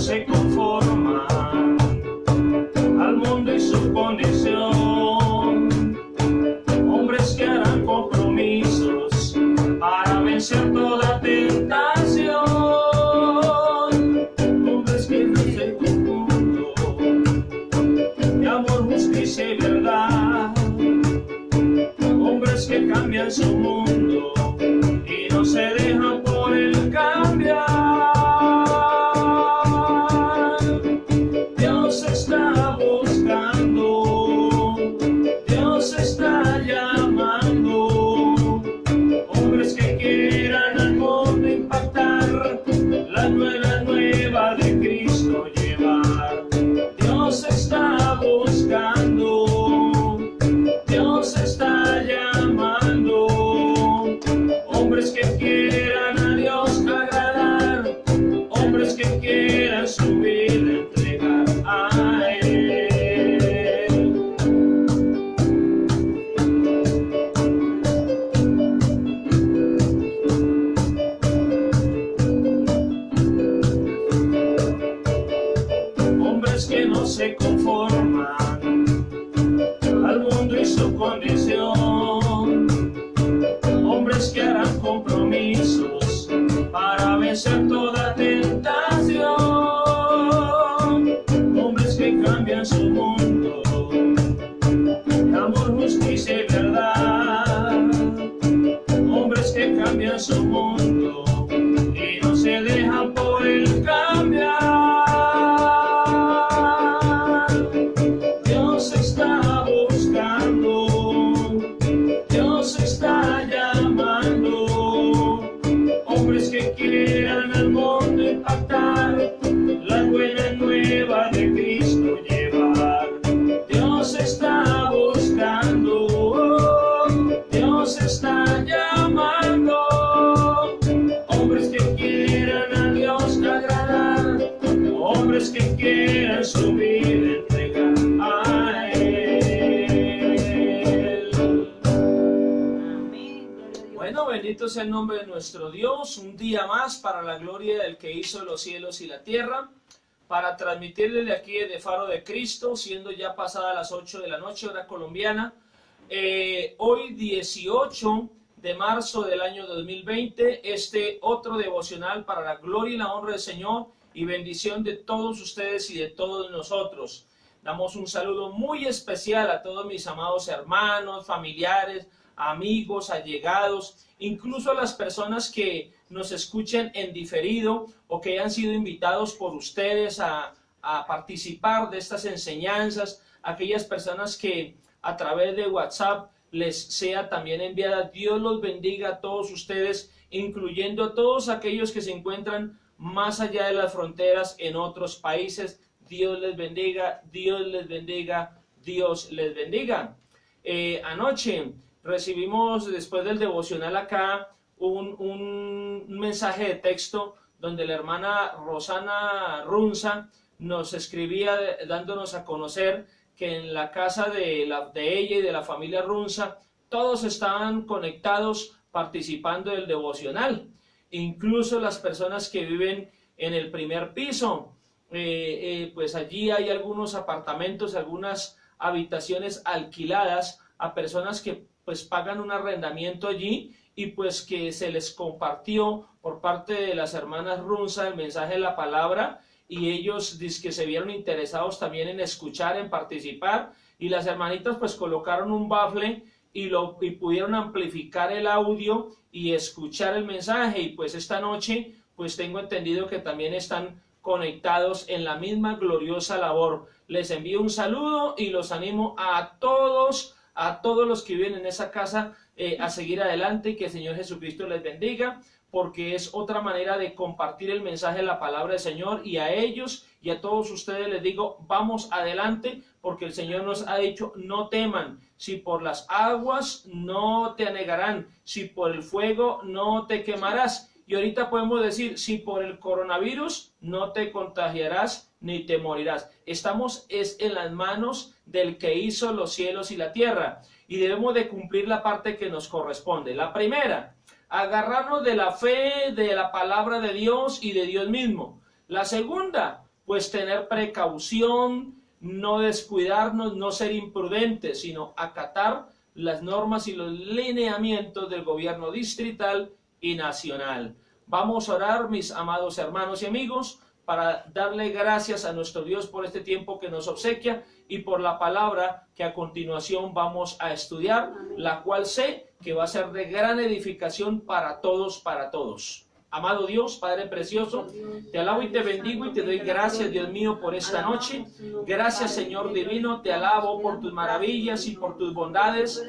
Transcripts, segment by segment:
se conforman al mundo y su condición, hombres que harán compromisos para vencer toda tentación, hombres que no se confunden de amor, justicia y verdad, hombres que cambian su mundo y no se dejan por el cambiar. Dios está buscando, Dios está llamando, hombres que quieran al mundo impactar, la nueva de Cristo llevar. Dios está buscando, Dios está llamando, hombres que quieran a Dios agradar, hombres que quieran su vida entregar a Él. Hombres que no se conforman al mundo y su condición, hombres que harán compromisos para vencer toda tentación, hombres que cambian su mundo de amor, justicia y verdad, hombres que cambian su mundo y no se dejan por el cambiar. Dios está buscando, Dios está llamando, hombres que quieran al mundo impactar, la buena nueva de Cristo llevar. Dios está buscando, Dios está llamando, hombres que quieran a Dios agradar, hombres que quieran su vida entregar a Él. Bueno, bendito sea el nombre de nuestro Dios, un día más para la gloria del que hizo los cielos y la tierra, para transmitirle de aquí de Faro de Cristo, siendo ya pasadas las 8 de la noche, hora colombiana, hoy 18 de marzo del año 2020, este otro devocional para la gloria y la honra del Señor y bendición de todos ustedes y de todos nosotros. Damos un saludo muy especial a todos mis amados hermanos, familiares, amigos, allegados, incluso a las personas que nos escuchen en diferido o que hayan sido invitados por ustedes a participar de estas enseñanzas, aquellas personas que a través de WhatsApp les sea también enviada. Dios los bendiga a todos ustedes, incluyendo a todos aquellos que se encuentran más allá de las fronteras en otros países. Dios les bendiga, Dios les bendiga, Dios les bendiga. Anoche recibimos, después del devocional acá, un mensaje de texto donde la hermana Rosana Runza nos escribía dándonos a conocer que en la casa de ella y de la familia Runza todos estaban conectados participando del devocional, incluso las personas que viven en el primer piso. Pues allí hay algunos apartamentos, algunas habitaciones alquiladas a personas que pues pagan un arrendamiento allí, y pues que se les compartió por parte de las hermanas Runza el mensaje de la palabra, y ellos dizque se vieron interesados también en escuchar, en participar, y las hermanitas pues colocaron un bafle y pudieron amplificar el audio y escuchar el mensaje, y pues esta noche pues tengo entendido que también están conectados en la misma gloriosa labor. Les envío un saludo y los animo a todos los que viven en esa casa a seguir adelante, y que el Señor Jesucristo les bendiga, porque es otra manera de compartir el mensaje de la palabra del Señor. Y a ellos y a todos ustedes les digo, vamos adelante, porque el Señor nos ha dicho, no teman, si por las aguas no te anegarán, si por el fuego no te quemarás. Y ahorita podemos decir, si por el coronavirus no te contagiarás ni te morirás. Estamos en las manos del que hizo los cielos y la tierra, y debemos de cumplir la parte que nos corresponde. La primera, agarrarnos de la fe, de la palabra de Dios y de Dios mismo. La segunda, pues tener precaución, no descuidarnos, no ser imprudentes, sino acatar las normas y los lineamientos del gobierno distrital y nacional. Vamos a orar, mis amados hermanos y amigos, para darle gracias a nuestro Dios por este tiempo que nos obsequia y por la palabra que a continuación vamos a estudiar, la cual sé que va a ser de gran edificación para todos, para todos. Amado Dios, Padre precioso, te alabo y te bendigo y te doy gracias, Dios mío, por esta noche. Gracias, Señor divino, te alabo por tus maravillas y por tus bondades,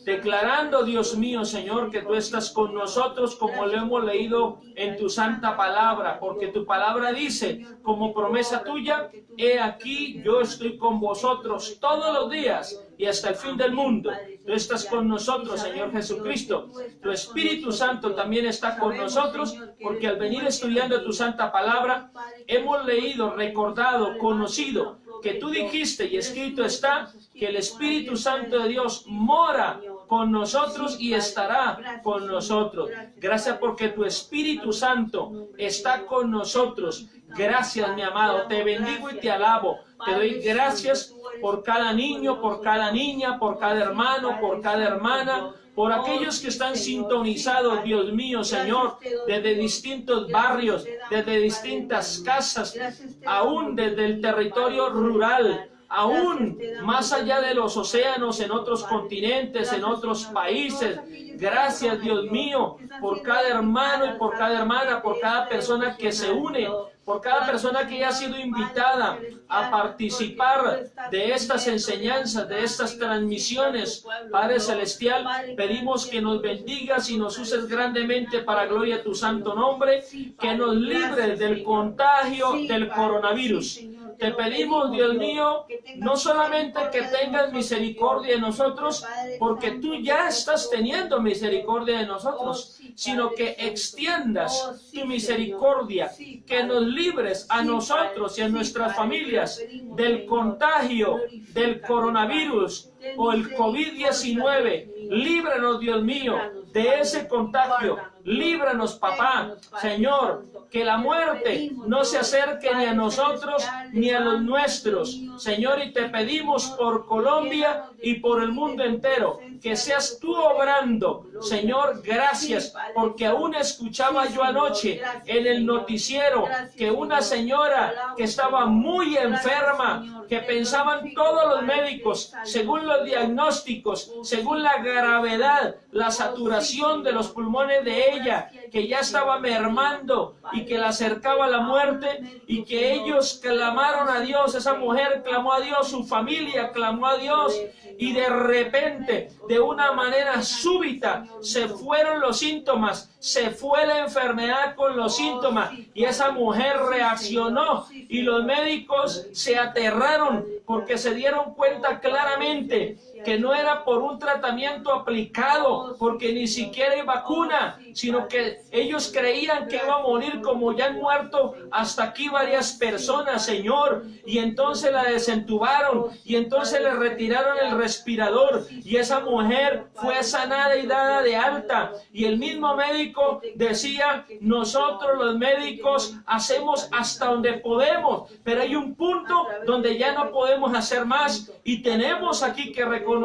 declarando, Dios mío, Señor, que tú estás con nosotros como lo hemos leído en tu santa palabra, porque tu palabra dice, como promesa tuya, he aquí, yo estoy con vosotros todos los días y hasta el fin del mundo. Tú estás con nosotros, Señor Jesucristo. Tu Espíritu Santo también está con nosotros, porque al venir estudiando tu santa palabra, hemos leído, recordado, conocido, que tú dijiste y escrito está, que el Espíritu Santo de Dios mora con nosotros y estará con nosotros. Gracias porque tu Espíritu Santo está con nosotros. Gracias, mi amado. Te bendigo y te alabo. Te doy gracias por cada niño, por cada niña, por cada hermano, por cada hermana, por aquellos que están sintonizados, Dios mío, Señor, desde distintos barrios, desde distintas casas, aún desde el territorio rural, aún más allá de los océanos, en otros continentes, en otros países. Gracias, Dios mío, por cada hermano y por cada hermana, por cada persona que se une, por cada persona que ya ha sido invitada a participar de estas enseñanzas, de estas transmisiones. Padre Celestial, pedimos que nos bendigas y nos uses grandemente para gloria de tu santo nombre, que nos libres del contagio del coronavirus. Te pedimos, Dios mío, no solamente que tengas misericordia de nosotros, porque tú ya estás teniendo misericordia de nosotros, sino que extiendas tu misericordia, que nos libres a nosotros y a nuestras familias del contagio del coronavirus o el COVID-19. Líbranos, Dios mío, de ese contagio. Líbranos, papá. Señor, que la muerte no se acerque ni a nosotros ni a los nuestros. Señor, y te pedimos por Colombia y por el mundo entero, que seas tú obrando. Señor, gracias, porque aún escuchaba yo anoche en el noticiero que una señora que estaba muy enferma, que pensaban todos los médicos, según los diagnósticos, según la gravedad, la saturación de los pulmones de ella, que ya estaba mermando y que la acercaba a la muerte, y que ellos clamaron a Dios, esa mujer clamó a Dios, su familia clamó a Dios, y de repente, de una manera súbita, se fueron los síntomas, se fue la enfermedad con los síntomas, y esa mujer reaccionó, y los médicos se aterraron porque se dieron cuenta claramente que no era por un tratamiento aplicado, porque ni siquiera hay vacuna, sino que ellos creían que iba a morir, como ya han muerto hasta aquí varias personas, Señor, y entonces la desentubaron, y entonces le retiraron el respirador, y esa mujer fue sanada y dada de alta, y el mismo médico decía, nosotros los médicos hacemos hasta donde podemos, pero hay un punto donde ya no podemos hacer más, y tenemos aquí que reconocer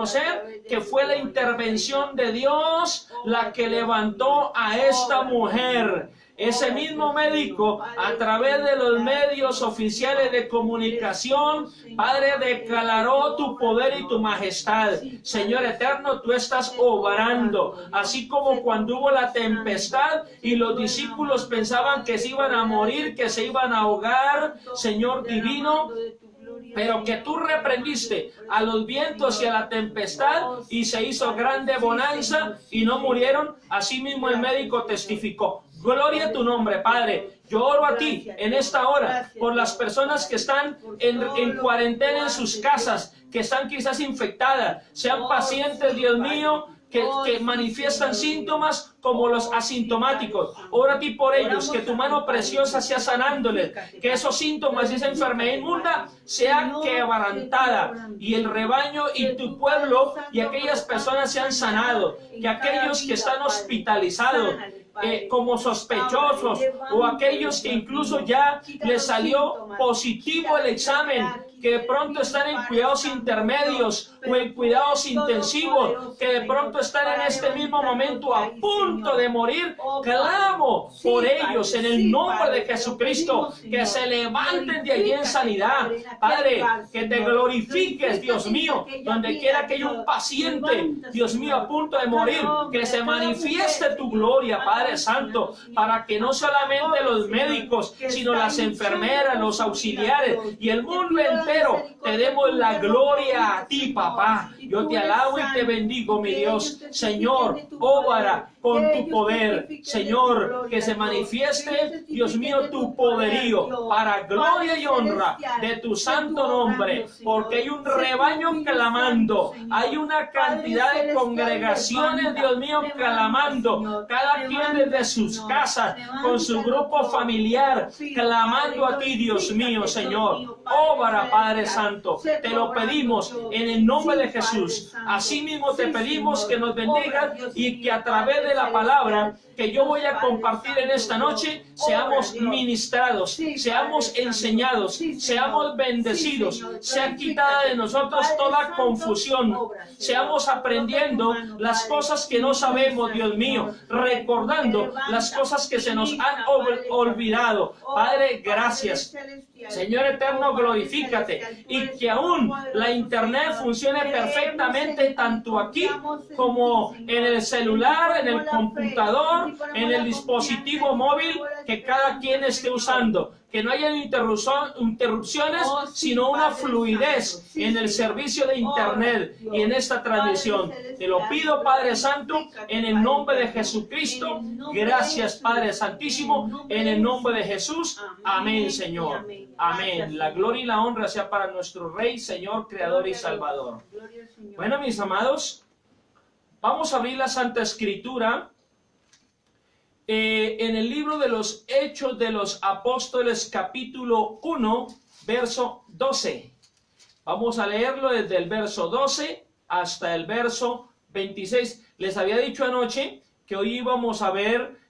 que fue la intervención de Dios la que levantó a esta mujer. Ese mismo médico, a través de los medios oficiales de comunicación, Padre, declaró tu poder y tu majestad. Señor eterno, tú estás obrando, así como cuando hubo la tempestad y los discípulos pensaban que se iban a morir, que se iban a ahogar, Señor divino, pero que tú reprendiste a los vientos y a la tempestad y se hizo grande bonanza y no murieron. Así mismo el médico testificó. Gloria a tu nombre, Padre. Yo oro a ti en esta hora por las personas que están en cuarentena en sus casas, que están quizás infectadas, sean pacientes, Dios mío, que manifiestan síntomas como los asintomáticos. Ora a ti por ellos, que tu mano preciosa sea sanándoles, que esos síntomas y esa enfermedad inmunda sea quebrantada, y el rebaño y tu pueblo y aquellas personas sean sanados, que aquellos que están hospitalizados, como sospechosos, o aquellos que incluso ya les salió positivo el examen, que de pronto están en cuidados intermedios o en cuidados intensivos, que de pronto están en este mismo momento a punto de morir. Clamo por ellos en el nombre de Jesucristo, que se levanten de allí en sanidad. Padre, que te glorifiques, Dios mío, donde quiera que haya un paciente, Dios mío, a punto de morir, que se manifieste tu gloria, Padre Santo, para que no solamente los médicos, sino las enfermeras, los auxiliares y el mundo entero te demos la gloria a ti, papá. Yo te alabo y te bendigo, mi Dios. Señor, obra con tu poder. Señor, que se manifieste, Dios mío, tu poderío para gloria y honra de tu santo nombre, porque hay un rebaño clamando, hay una cantidad de congregaciones, Dios mío, clamando, cada quien desde sus casas, con su grupo familiar, clamando a ti, Dios mío, Señor. Obra, Padre Santo, te lo pedimos en el nombre de Jesús. Asimismo te pedimos que nos bendigas y que a través de la palabra que yo voy a compartir en esta noche, seamos ministrados, seamos enseñados, seamos bendecidos, sea quitada de nosotros toda confusión, seamos aprendiendo las cosas que no sabemos, Dios mío, recordando las cosas que se nos han olvidado. Padre, gracias. Señor eterno, glorifícate y que aún la internet funcione perfectamente tanto aquí como en el celular, en el computador, en el dispositivo móvil que cada quien esté usando. Que no haya interrupciones, sino una fluidez en el servicio de internet y en esta transmisión. Te lo pido, Padre Santo, en el nombre de Jesucristo. Gracias, Padre Santísimo, en el nombre de Jesús. Amén, Señor. Amén. La gloria y la honra sea para nuestro Rey, Señor, Creador y Salvador. Bueno, mis amados, vamos a abrir la Santa Escritura en el libro de los Hechos de los Apóstoles, capítulo 1, verso 12. Vamos a leerlo desde el verso 12 hasta el verso 26. Les había dicho anoche que hoy íbamos a ver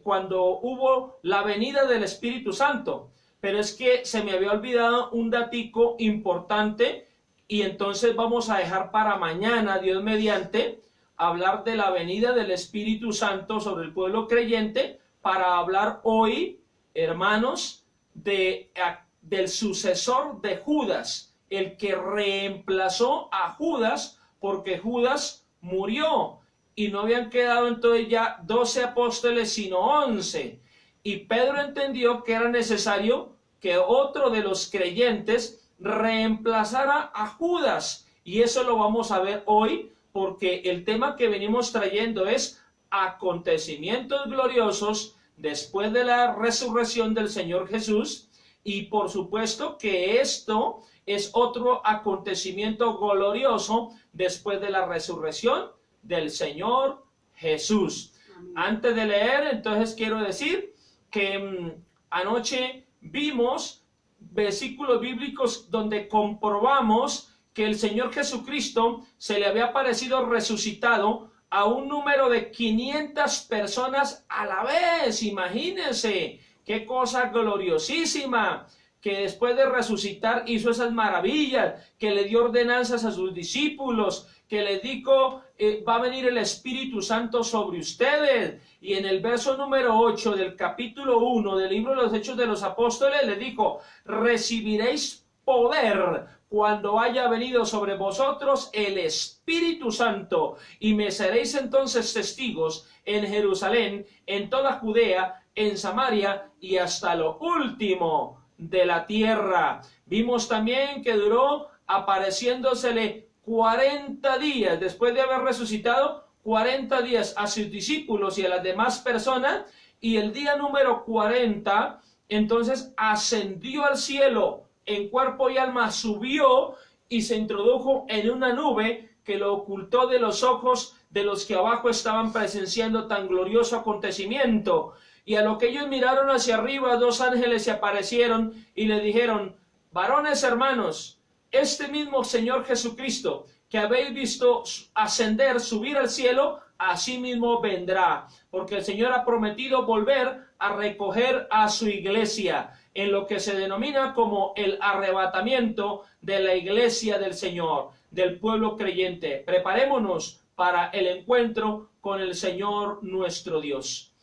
cuando hubo la venida del Espíritu Santo, pero es que se me había olvidado un datico importante y entonces vamos a dejar para mañana, Dios mediante, hablar de la venida del Espíritu Santo sobre el pueblo creyente, para hablar hoy, hermanos, del sucesor de Judas, el que reemplazó a Judas, porque Judas murió y no habían quedado entonces ya 12 apóstoles, sino 11. Y Pedro entendió que era necesario que otro de los creyentes reemplazara a Judas, y eso lo vamos a ver hoy, porque el tema que venimos trayendo es acontecimientos gloriosos después de la resurrección del Señor Jesús, y por supuesto que esto es otro acontecimiento glorioso después de la resurrección del Señor Jesús. Amén. Antes de leer, entonces quiero decir que anoche vimos versículos bíblicos donde comprobamos que el Señor Jesucristo se le había aparecido resucitado a un número de 500 personas a la vez. Imagínense, qué cosa gloriosísima, que después de resucitar hizo esas maravillas, que le dio ordenanzas a sus discípulos, que les dijo, va a venir el Espíritu Santo sobre ustedes. Y en el verso número 8 del capítulo 1 del libro de los Hechos de los Apóstoles le dijo, recibiréis poder cuando haya venido sobre vosotros el Espíritu Santo, y me seréis entonces testigos en Jerusalén, en toda Judea, en Samaria y hasta lo último de la tierra. Vimos también que duró apareciéndosele 40 días, después de haber resucitado, 40 días a sus discípulos y a las demás personas, y el día número 40, entonces ascendió al cielo, en cuerpo y alma subió y se introdujo en una nube que lo ocultó de los ojos de los que abajo estaban presenciando tan glorioso acontecimiento. Y a lo que ellos miraron hacia arriba, 2 ángeles se aparecieron y le dijeron, varones hermanos, este mismo Señor Jesucristo, que habéis visto ascender, subir al cielo, así mismo vendrá, porque el Señor ha prometido volver a recoger a su iglesia, en lo que se denomina como el arrebatamiento de la iglesia del Señor, del pueblo creyente. Preparémonos para el encuentro con el Señor nuestro Dios.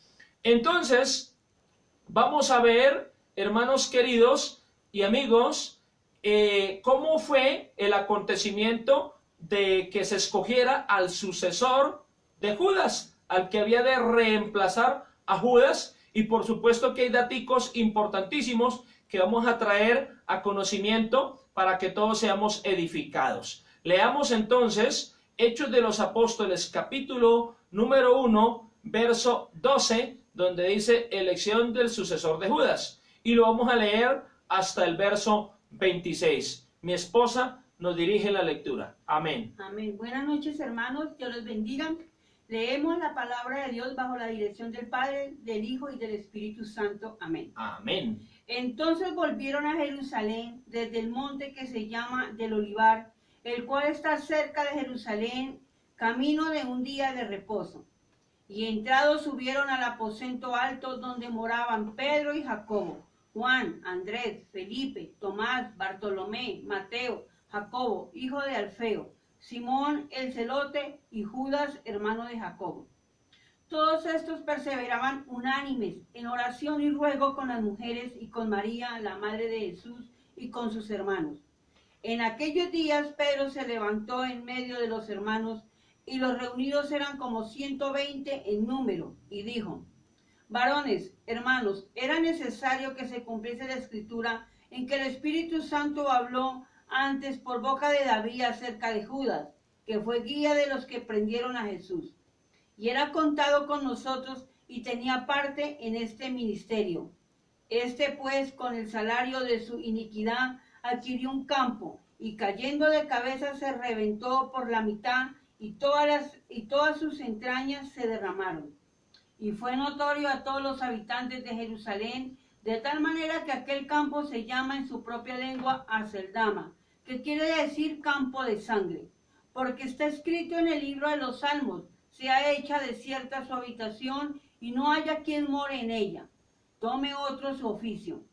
Entonces, vamos a ver, hermanos queridos y amigos, cómo fue el acontecimiento de que se escogiera al sucesor de Judas, al que había de reemplazar a Judas. Y por supuesto que hay daticos importantísimos que vamos a traer a conocimiento para que todos seamos edificados. Leamos entonces Hechos de los Apóstoles, capítulo número 1, verso 12, donde dice elección del sucesor de Judas. Y lo vamos a leer hasta el verso 26. Mi esposa nos dirige la lectura. Amén. Amén. Buenas noches, hermanos. Dios los bendiga. Leemos la palabra de Dios bajo la dirección del Padre, del Hijo y del Espíritu Santo. Amén. Amén. Entonces volvieron a Jerusalén desde el monte que se llama del Olivar, el cual está cerca de Jerusalén, camino de un día de reposo. Y entrados subieron al aposento alto donde moraban Pedro y Jacobo, Juan, Andrés, Felipe, Tomás, Bartolomé, Mateo, Jacobo, hijo de Alfeo, Simón el celote y Judas, hermano de Jacobo. Todos estos perseveraban unánimes en oración y ruego con las mujeres y con María, la madre de Jesús, y con sus hermanos. En aquellos días Pedro se levantó en medio de los hermanos, y los reunidos eran como 120 en número, y dijo: varones, hermanos, era necesario que se cumpliese la escritura en que el Espíritu Santo habló antes por boca de David acerca de Judas, que fue guía de los que prendieron a Jesús. Y era contado con nosotros y tenía parte en este ministerio. Este pues, con el salario de su iniquidad, adquirió un campo, y cayendo de cabeza se reventó por la mitad, y todas sus entrañas se derramaron. Y fue notorio a todos los habitantes de Jerusalén, de tal manera que aquel campo se llama en su propia lengua Aceldama, que quiere decir campo de sangre, porque está escrito en el libro de los Salmos: sea hecha desierta su habitación, y no haya quien more en ella. Tome otro su oficio.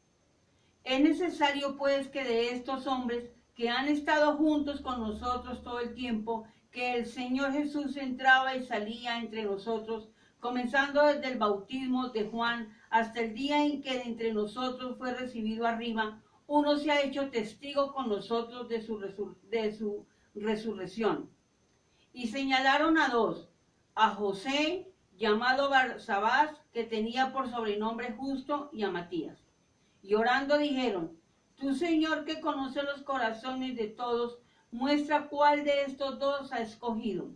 Es necesario pues que de estos hombres que han estado juntos con nosotros todo el tiempo que el Señor Jesús entraba y salía entre nosotros, comenzando desde el bautismo de Juan hasta el día en que de entre nosotros fue recibido arriba, uno se ha hecho testigo con nosotros de su resurrección. Y señalaron a dos: a José, llamado Barsabás, que tenía por sobrenombre Justo, y a Matías. Y orando dijeron: tú, Señor, que conoces los corazones de todos, muestra cuál de estos dos ha escogido,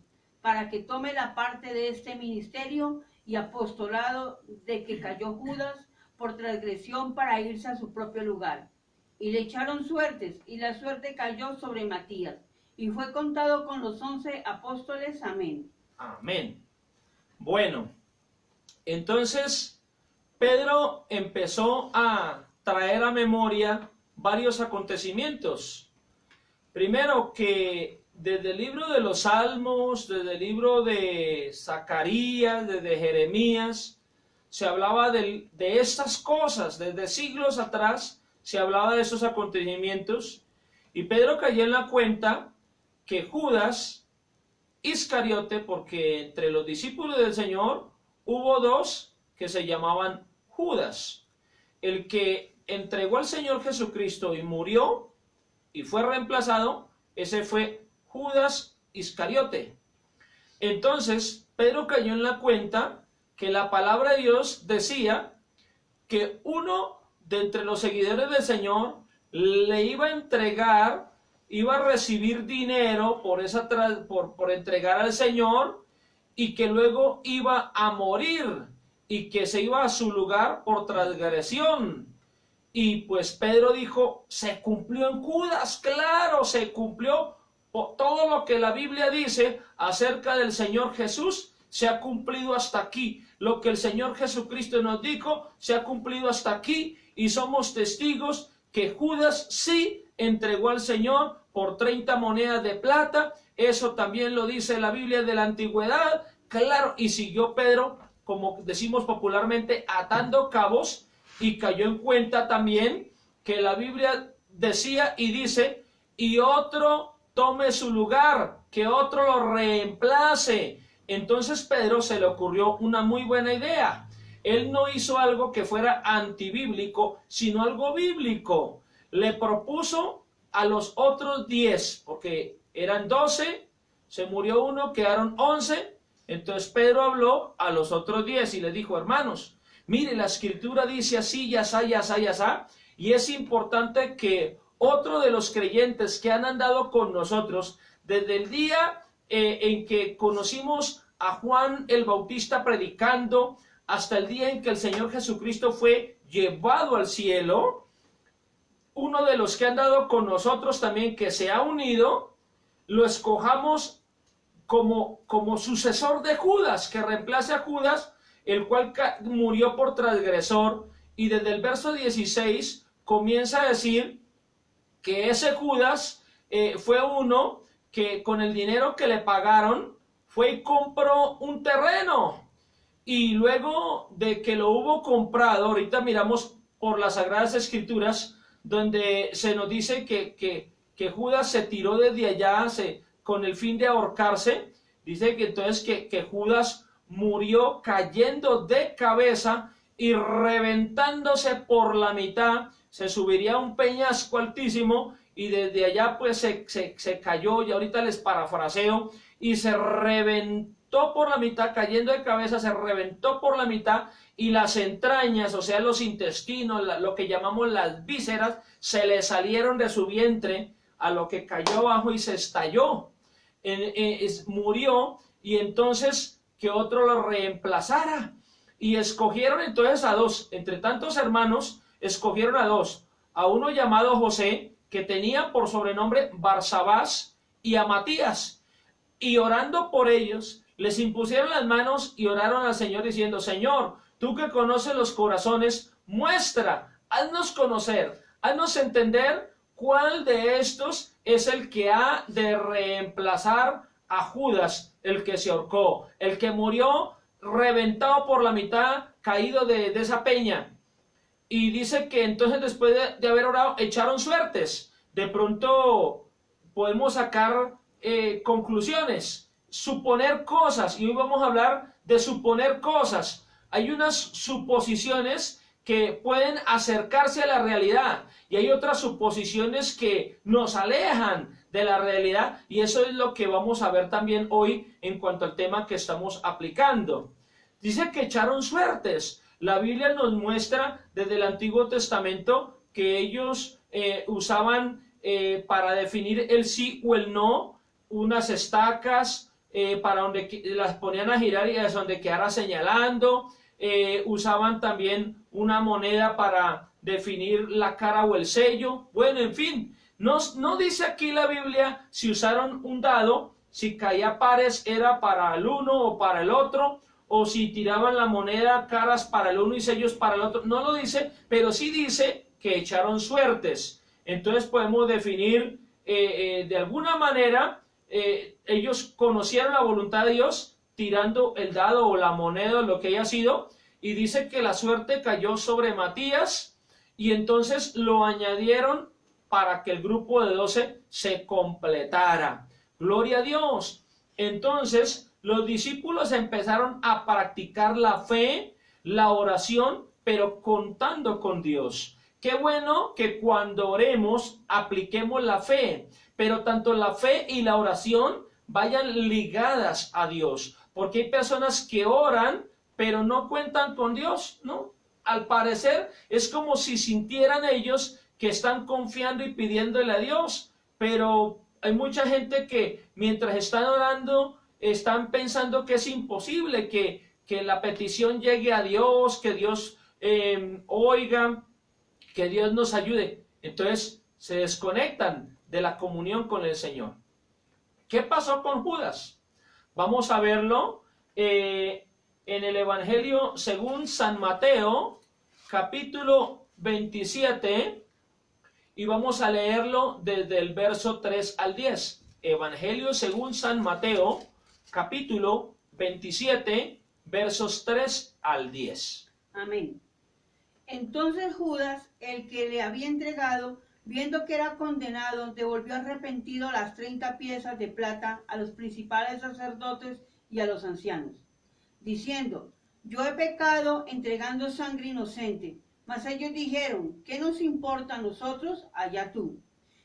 para que tome la parte de este ministerio y apostolado de que cayó Judas por transgresión para irse a su propio lugar. Y le echaron suertes, y la suerte cayó sobre Matías, y fue contado con los 11 apóstoles. Amén. Amén. Bueno, entonces Pedro empezó a traer a memoria varios acontecimientos. Primero, que desde el libro de los Salmos, desde el libro de Zacarías, desde Jeremías, se hablaba de estas cosas. Desde siglos atrás se hablaba de esos acontecimientos, y Pedro cayó en la cuenta que Judas Iscariote, porque entre los discípulos del Señor hubo dos que se llamaban Judas, el que entregó al Señor Jesucristo y murió y fue reemplazado, ese fue Judas Iscariote. Entonces Pedro cayó en la cuenta que la palabra de Dios decía que uno de entre los seguidores del Señor le iba a entregar, iba a recibir dinero por entregar al Señor, y que luego iba a morir y que se iba a su lugar por transgresión. Y pues Pedro dijo: se cumplió en Judas. Claro, se cumplió todo lo que la Biblia dice acerca del Señor Jesús. Se ha cumplido hasta aquí. Lo que el Señor Jesucristo nos dijo se ha cumplido hasta aquí, y somos testigos que Judas sí entregó al Señor por 30 monedas de plata. Eso también lo dice la Biblia de la antigüedad. Claro, y siguió Pedro, como decimos popularmente, atando cabos, y cayó en cuenta también que la Biblia decía y dice, y otro tome su lugar, que otro lo reemplace. Entonces Pedro se le ocurrió una muy buena idea. Él no hizo algo que fuera antibíblico, sino algo bíblico. Le propuso a los otros 10, porque eran 12, se murió uno, quedaron 11. Entonces Pedro habló a los otros 10 y les dijo, hermanos, mire, la escritura dice así, y asá, y asá, y asá, y es importante que otro de los creyentes que han andado con nosotros desde el día en que conocimos a Juan el Bautista predicando, hasta el día en que el Señor Jesucristo fue llevado al cielo, uno de los que han andado con nosotros también, que se ha unido, lo escojamos como sucesor de Judas, que reemplace a Judas, el cual murió por transgresor. Y desde el verso 16 comienza a decir que ese Judas fue uno que con el dinero que le pagaron fue y compró un terreno, y luego de que lo hubo comprado, ahorita miramos por las Sagradas Escrituras donde se nos dice que Judas se tiró desde allá con el fin de ahorcarse. Dice que entonces que Judas murió cayendo de cabeza y reventándose por la mitad. Se subiría a un peñasco altísimo y desde allá pues se cayó, y ahorita les parafraseo, y se reventó por la mitad, cayendo de cabeza, se reventó por la mitad, y las entrañas, o sea los intestinos, lo que llamamos las vísceras, se le salieron de su vientre, a lo que cayó abajo y se estalló. Murió, y entonces que otro lo reemplazara. Y escogieron entonces a 2, entre tantos hermanos, escogieron a 2, a uno llamado José, que tenía por sobrenombre Barsabás, y a Matías, y orando por ellos, les impusieron las manos y oraron al Señor diciendo, Señor, tú que conoces los corazones, muestra, haznos conocer, haznos entender cuál de estos es el que ha de reemplazar a Judas, el que se ahorcó, el que murió reventado por la mitad, caído de esa peña. Y dice que entonces después de haber orado, echaron suertes. De pronto podemos sacar conclusiones, suponer cosas, y hoy vamos a hablar de suponer cosas. Hay unas suposiciones que pueden acercarse a la realidad, y hay otras suposiciones que nos alejan de la realidad, y eso es lo que vamos a ver también hoy en cuanto al tema que estamos aplicando. Dice que echaron suertes. La Biblia nos muestra desde el Antiguo Testamento que ellos usaban para definir el sí o el no, unas estacas para donde las ponían a girar y es donde quedara señalando. Usaban también una moneda para definir la cara o el sello. Bueno, en fin, no dice aquí la Biblia si usaron un dado, si caía pares era para el uno o para el otro, o si tiraban la moneda caras para el uno y sellos para el otro. No lo dice, pero sí dice que echaron suertes. Entonces podemos definir de alguna manera, ellos conocieron la voluntad de Dios tirando el dado o la moneda o lo que haya sido, y dice que la suerte cayó sobre Matías, y entonces lo añadieron para que el grupo de 12 se completara. Gloria a Dios. Entonces los discípulos empezaron a practicar la fe, la oración, pero contando con Dios. Qué bueno que cuando oremos apliquemos la fe, pero tanto la fe y la oración vayan ligadas a Dios, porque hay personas que oran, pero no cuentan con Dios, ¿no? Al parecer es como si sintieran ellos que están confiando y pidiéndole a Dios, pero hay mucha gente que mientras están orando están pensando que es imposible que la petición llegue a Dios, que Dios oiga, que Dios nos ayude. Entonces se desconectan de la comunión con el Señor. ¿Qué pasó con Judas? Vamos a verlo en el Evangelio según San Mateo, capítulo 27, y vamos a leerlo desde el verso 3 al 10. Evangelio según San Mateo, capítulo 27, versos 3 al 10. Amén. Entonces Judas, el que le había entregado, viendo que era condenado, devolvió arrepentido las 30 piezas de plata a los principales sacerdotes y a los ancianos, diciendo: yo he pecado entregando sangre inocente. Mas ellos dijeron: ¿qué nos importa a nosotros? Allá tú.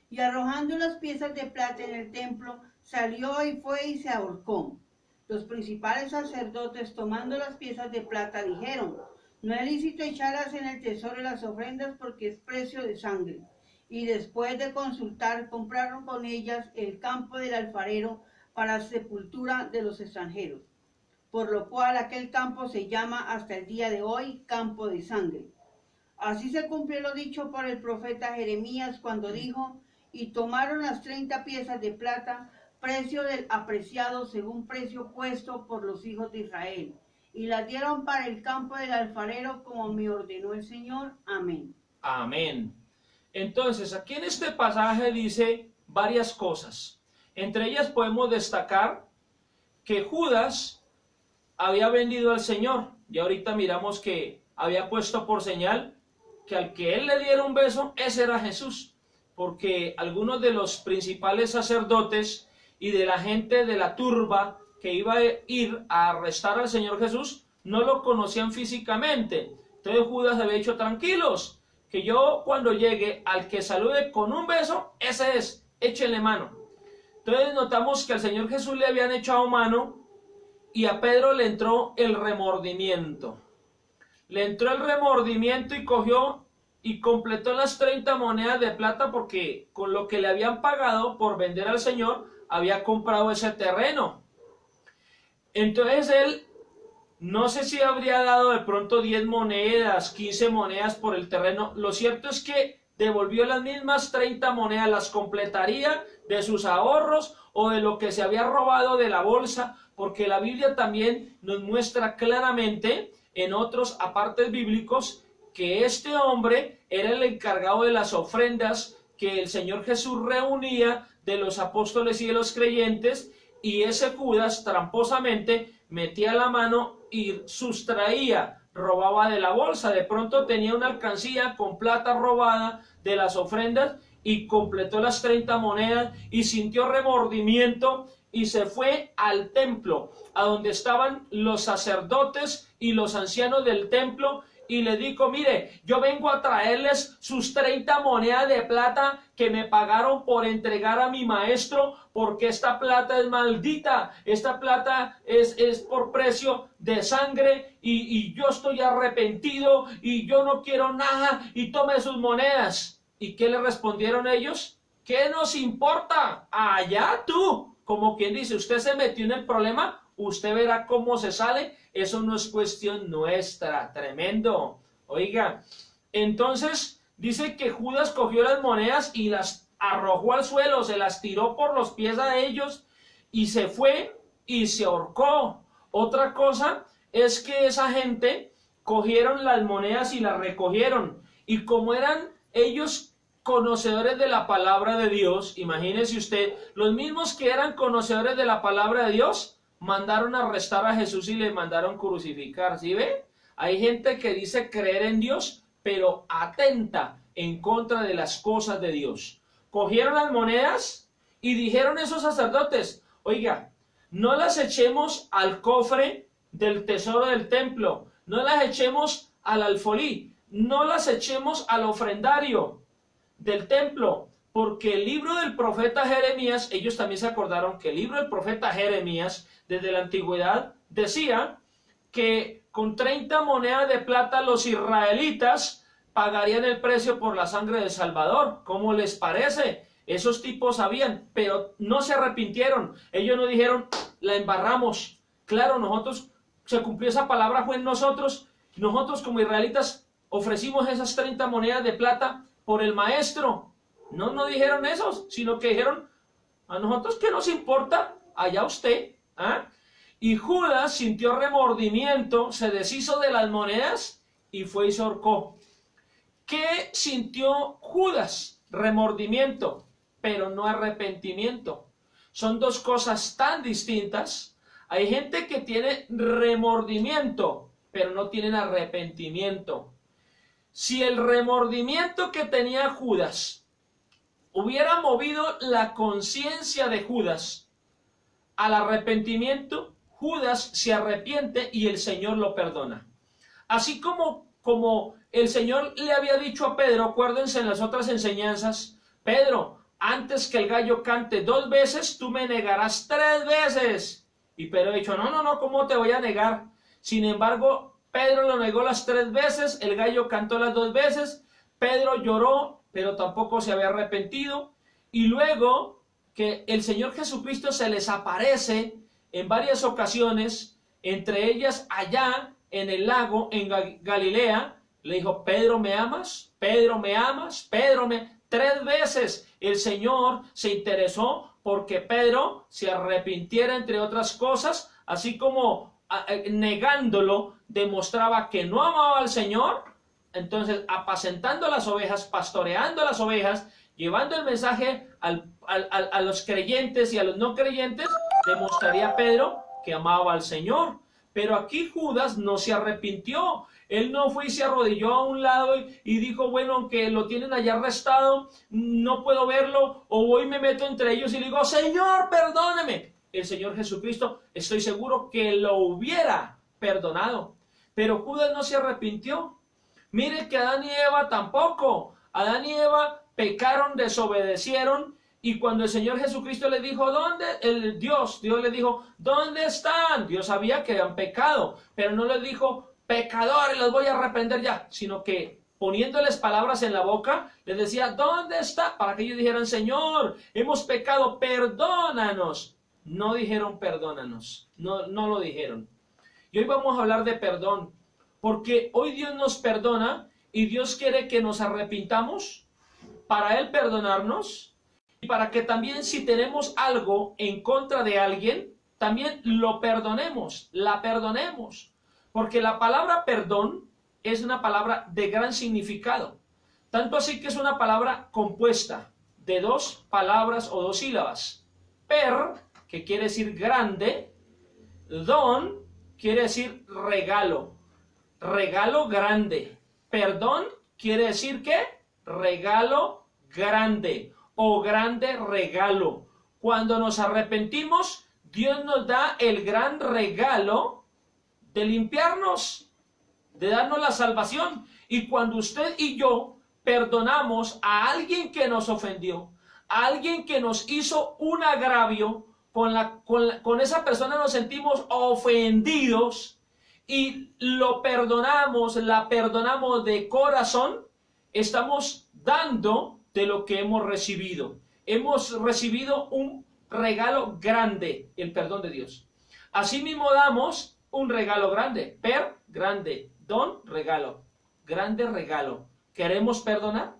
Y arrojando las piezas de plata en el templo, salió y fue y se ahorcó. Los principales sacerdotes, tomando las piezas de plata, dijeron: no es lícito echarlas en el tesoro de las ofrendas, porque es precio de sangre. Y después de consultar, compraron con ellas el campo del alfarero para sepultura de los extranjeros, por lo cual aquel campo se llama hasta el día de hoy campo de sangre. Así se cumplió lo dicho por el profeta Jeremías cuando dijo: y tomaron las 30 piezas de plata, precio del apreciado según precio puesto por los hijos de Israel, y las dieron para el campo del alfarero, como me ordenó el Señor. Amén. Amén. Entonces, aquí en este pasaje dice varias cosas. Entre ellas podemos destacar que Judas había vendido al Señor, y ahorita miramos que había puesto por señal que al que él le diera un beso, ese era Jesús, porque algunos de los principales sacerdotes y de la gente de la turba que iba a ir a arrestar al Señor Jesús no lo conocían físicamente. Entonces Judas había dicho: tranquilos, que yo cuando llegue, al que salude con un beso, ese es, échenle mano. Entonces notamos que al Señor Jesús le habían echado mano, y a Pedro le entró el remordimiento. Le entró el remordimiento y cogió y completó las 30 monedas de plata, porque con lo que le habían pagado por vender al Señor, había comprado ese terreno. Entonces él, no sé si habría dado de pronto 10 monedas, 15 monedas por el terreno. Lo cierto es que devolvió las mismas 30 monedas, las completaría de sus ahorros o de lo que se había robado de la bolsa, porque la Biblia también nos muestra claramente en otros apartes bíblicos que este hombre era el encargado de las ofrendas que el Señor Jesús reunía de los apóstoles y de los creyentes, y ese Judas tramposamente metía la mano y sustraía, robaba de la bolsa. De pronto tenía una alcancía con plata robada de las ofrendas y completó las 30 monedas y sintió remordimiento y se fue al templo, a donde estaban los sacerdotes y los ancianos del templo, y le dijo: mire, yo vengo a traerles sus 30 monedas de plata que me pagaron por entregar a mi maestro, porque esta plata es maldita, esta plata es por precio de sangre, y yo estoy arrepentido y yo no quiero nada, y tome sus monedas. ¿Y qué le respondieron ellos? ¿Qué nos importa? Allá tú. Como quien dice: usted se metió en el problema, usted verá cómo se sale, eso no es cuestión nuestra. Tremendo. Oiga, entonces dice que Judas cogió las monedas y las arrojó al suelo, se las tiró por los pies a ellos y se fue y se ahorcó. Otra cosa es que esa gente cogieron las monedas y las recogieron, y como eran ellos conocedores de la palabra de Dios, imagínese usted, los mismos que eran conocedores de la palabra de Dios mandaron a arrestar a Jesús y le mandaron crucificar. ¿Sí ve? Hay gente que dice creer en Dios, pero atenta en contra de las cosas de Dios. Cogieron las monedas y dijeron esos sacerdotes: oiga, no las echemos al cofre del tesoro del templo, no las echemos al alfolí, no las echemos al ofrendario del templo, porque el libro del profeta Jeremías, ellos también se acordaron que el libro del profeta Jeremías desde la antigüedad decía que con 30 monedas de plata los israelitas pagarían el precio por la sangre del Salvador. ¿Cómo les parece? Esos tipos sabían, pero no se arrepintieron. Ellos no dijeron: la embarramos. Claro, nosotros, se cumplió esa palabra, fue en nosotros. Nosotros como israelitas ofrecimos esas 30 monedas de plata por el maestro. No dijeron eso, sino que dijeron: a nosotros qué nos importa, allá usted. ¿Ah? Y Judas sintió remordimiento, se deshizo de las monedas y fue y se ahorcó. ¿Qué sintió Judas? Remordimiento, pero no arrepentimiento. Son dos cosas tan distintas. Hay gente que tiene remordimiento, pero no tienen arrepentimiento. Si el remordimiento que tenía Judas hubiera movido la conciencia de Judas al arrepentimiento, Judas se arrepiente y el Señor lo perdona. Así como el Señor le había dicho a Pedro, acuérdense en las otras enseñanzas, Pedro, antes que el gallo cante 2 veces, tú me negarás 3 veces. Y Pedro ha dicho, no, ¿cómo te voy a negar? Sin embargo, Pedro lo negó las 3 veces, el gallo cantó las 2 veces, Pedro lloró, pero tampoco se había arrepentido. Y luego que el Señor Jesucristo se les aparece en varias ocasiones, entre ellas allá en el lago, en Galilea, le dijo, Pedro, ¿me amas? Pedro, ¿me amas? Pedro, 3 veces el Señor se interesó porque Pedro se arrepintiera, entre otras cosas, así como negándolo, demostraba que no amaba al Señor. Entonces, apacentando las ovejas, pastoreando las ovejas, llevando el mensaje a los creyentes y a los no creyentes, demostraría Pedro que amaba al Señor. Pero aquí Judas no se arrepintió. Él no fue y se arrodilló a un lado y dijo, bueno, aunque lo tienen allá arrestado, no puedo verlo, o voy y me meto entre ellos y le digo, Señor, perdóneme. El Señor Jesucristo, estoy seguro que lo hubiera perdonado. Pero Judas no se arrepintió. Mire que Adán y Eva tampoco. Adán y Eva pecaron, desobedecieron, y cuando el Señor Jesucristo le dijo, ¿dónde? Dios le dijo, ¿dónde están? Dios sabía que habían pecado, pero no les dijo, pecadores, los voy a arrepender ya, sino que poniéndoles palabras en la boca, les decía, ¿dónde está? Para que ellos dijeran, Señor, hemos pecado, perdónanos. No dijeron perdónanos, no lo dijeron. Y hoy vamos a hablar de perdón, porque hoy Dios nos perdona y Dios quiere que nos arrepintamos para Él perdonarnos y para que también si tenemos algo en contra de alguien, también lo perdonemos, la perdonemos. Porque la palabra perdón es una palabra de gran significado. Tanto así que es una palabra compuesta de 2 palabras o 2 sílabas. Per, que quiere decir grande, don, quiere decir regalo. Regalo grande. Perdón quiere decir que regalo grande o grande regalo. Cuando nos arrepentimos, Dios nos da el gran regalo de limpiarnos, de darnos la salvación. Y cuando usted y yo perdonamos a alguien que nos ofendió, a alguien que nos hizo un agravio, con esa persona nos sentimos ofendidos y lo perdonamos, la perdonamos de corazón, estamos dando de lo que hemos recibido. Hemos recibido un regalo grande, el perdón de Dios. Asimismo damos un regalo grande, per, grande, don, regalo, grande regalo. ¿Queremos perdonar?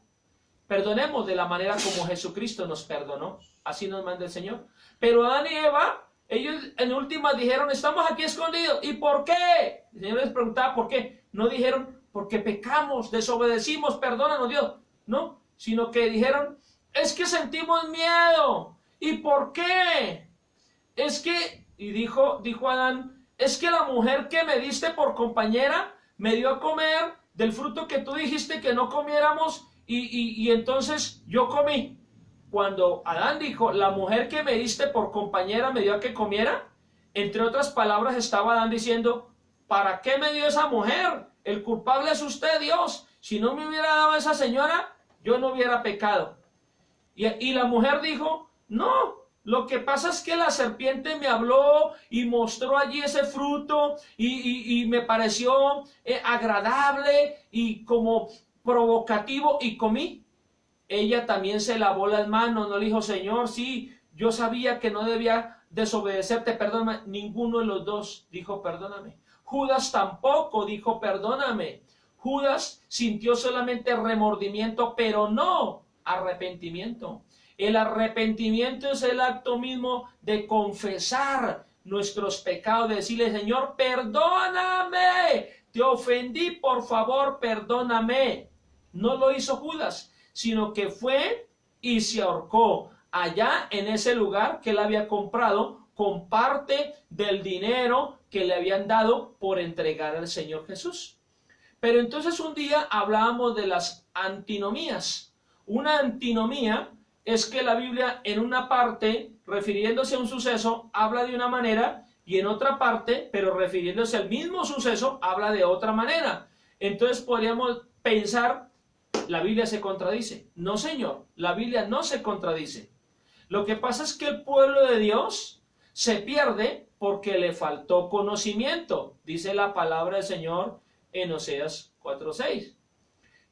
Perdonemos de la manera como Jesucristo nos perdonó. Así nos manda el Señor. Pero Adán y Eva, ellos en últimas dijeron, estamos aquí escondidos. ¿Y por qué? El Señor les preguntaba por qué. No dijeron, porque pecamos, desobedecimos, perdónanos Dios. No, sino que dijeron, es que sentimos miedo. ¿Y por qué? Es que, y dijo Adán, es que la mujer que me diste por compañera me dio a comer del fruto que tú dijiste que no comiéramos y entonces yo comí. Cuando Adán dijo, la mujer que me diste por compañera me dio a que comiera, entre otras palabras estaba Adán diciendo, ¿para qué me dio esa mujer? El culpable es usted, Dios. Si no me hubiera dado a esa señora, yo no hubiera pecado. Y la mujer dijo, no, lo que pasa es que la serpiente me habló y mostró allí ese fruto y me pareció agradable y como provocativo y comí. Ella también se lavó las manos, no le dijo, Señor, sí, yo sabía que no debía desobedecerte, perdóname. Ninguno de los dos dijo, perdóname. Judas tampoco dijo, perdóname. Judas sintió solamente remordimiento, pero no arrepentimiento. El arrepentimiento es el acto mismo de confesar nuestros pecados, de decirle, Señor, perdóname, te ofendí, por favor, perdóname. no lo hizo Judas, sino que fue y se ahorcó allá en ese lugar que él había comprado con parte del dinero que le habían dado por entregar al Señor Jesús. Pero entonces un día hablábamos de las antinomías. Una antinomía es que la Biblia en una parte, refiriéndose a un suceso, habla de una manera, y en otra parte, pero refiriéndose al mismo suceso, habla de otra manera. Entonces podríamos pensar, la Biblia se contradice. No, señor, la Biblia no se contradice. Lo que pasa es que el pueblo de Dios se pierde porque le faltó conocimiento, dice la palabra del Señor en Oseas 4:6.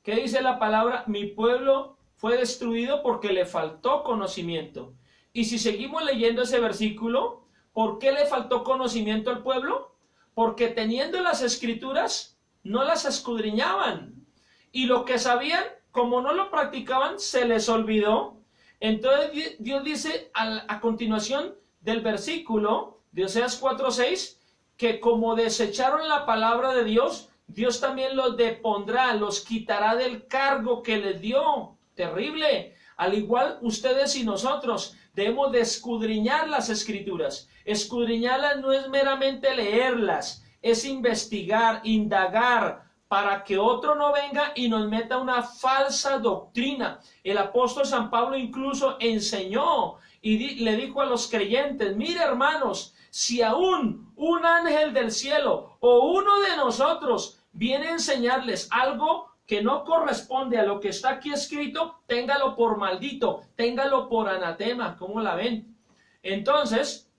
¿Qué dice la palabra? Mi pueblo fue destruido porque le faltó conocimiento. Y si seguimos leyendo ese versículo, ¿por qué le faltó conocimiento al pueblo? Porque teniendo las escrituras, no las escudriñaban. Y lo que sabían, como no lo practicaban, se les olvidó. Entonces Dios dice a continuación del versículo de Oseas 4:6, que como desecharon la palabra de Dios, Dios también los depondrá, los quitará del cargo que les dio. Terrible. Al igual ustedes y nosotros debemos de escudriñar las escrituras. Escudriñarlas no es meramente leerlas, es investigar, indagar, para que otro no venga y nos meta una falsa doctrina. El apóstol San Pablo incluso enseñó y le dijo a los creyentes, mire hermanos, si aún un ángel del cielo o uno de nosotros viene a enseñarles algo que no corresponde a lo que está aquí escrito, téngalo por maldito, téngalo por anatema. ¿Cómo la ven? Entonces,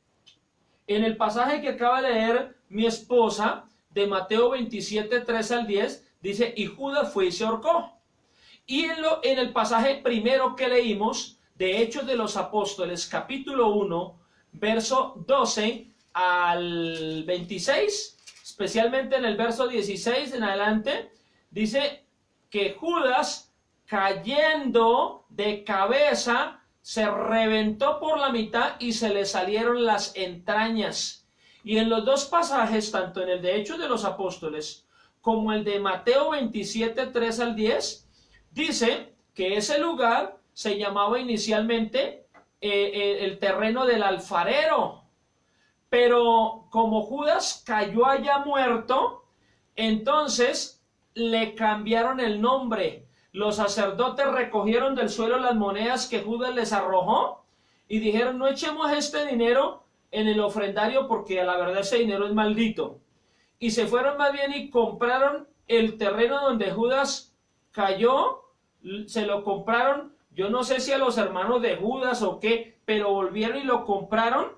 en el pasaje que acaba de leer mi esposa, de Mateo 27, 3 al 10, dice, y Judas fue y se ahorcó. Y en el pasaje primero que leímos, de Hechos de los Apóstoles, capítulo 1, verso 12 al 26, especialmente en el verso 16 en adelante, dice que Judas, cayendo de cabeza, se reventó por la mitad y se le salieron las entrañas. Y en los dos pasajes, tanto en el de Hechos de los Apóstoles como el de Mateo 27, 3 al 10, dice que ese lugar se llamaba inicialmente el terreno del alfarero. Pero como Judas cayó allá muerto, entonces le cambiaron el nombre. Los sacerdotes recogieron del suelo las monedas que Judas les arrojó y dijeron, no echemos este dinero en el ofrendario porque a la verdad ese dinero es maldito. Y se fueron más bien y compraron el terreno donde Judas cayó, se lo compraron, yo no sé si a los hermanos de Judas o qué, pero volvieron y lo compraron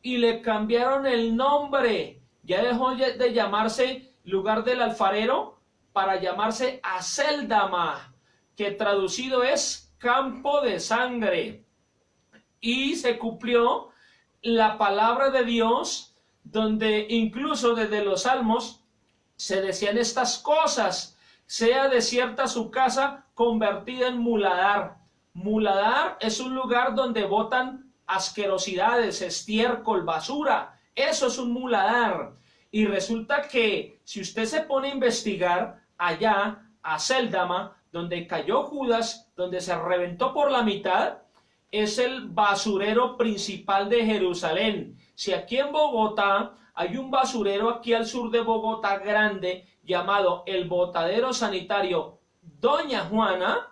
y le cambiaron el nombre. Ya dejó de llamarse lugar del alfarero para llamarse Acéldama, que traducido es campo de sangre. Y se cumplió la palabra de Dios, donde incluso desde los salmos se decían estas cosas, sea desierta su casa, convertida en muladar. Muladar es un lugar donde botan asquerosidades, estiércol, basura. Eso es un muladar. Y resulta que si usted se pone a investigar allá, a Acéldama, donde cayó Judas, donde se reventó por la mitad, es el basurero principal de Jerusalén. Si aquí en Bogotá hay un basurero aquí al sur de Bogotá grande llamado el Botadero Sanitario Doña Juana,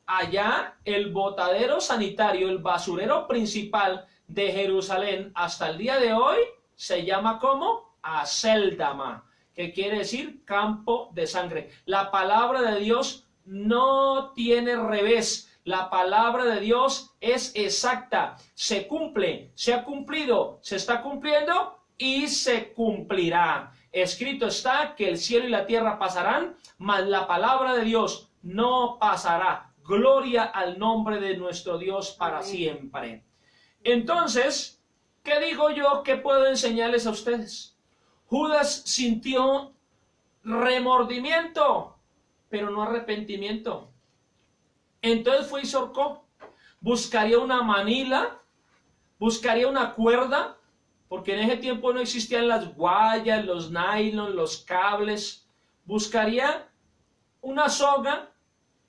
allá el botadero sanitario, el basurero principal de Jerusalén hasta el día de hoy se llama como Acéldama, que quiere decir campo de sangre. La palabra de Dios no tiene revés. La palabra de Dios es exacta, se cumple, se ha cumplido, se está cumpliendo y se cumplirá. Escrito está que el cielo y la tierra pasarán, mas la palabra de Dios no pasará. Gloria al nombre de nuestro Dios para siempre. Entonces, ¿qué digo yo que puedo enseñarles a ustedes? Judas sintió remordimiento, pero no arrepentimiento. Entonces fue y se ahorcó. Buscaría una manila, buscaría una cuerda, porque en ese tiempo no existían las guayas, los nylon, los cables. Buscaría una soga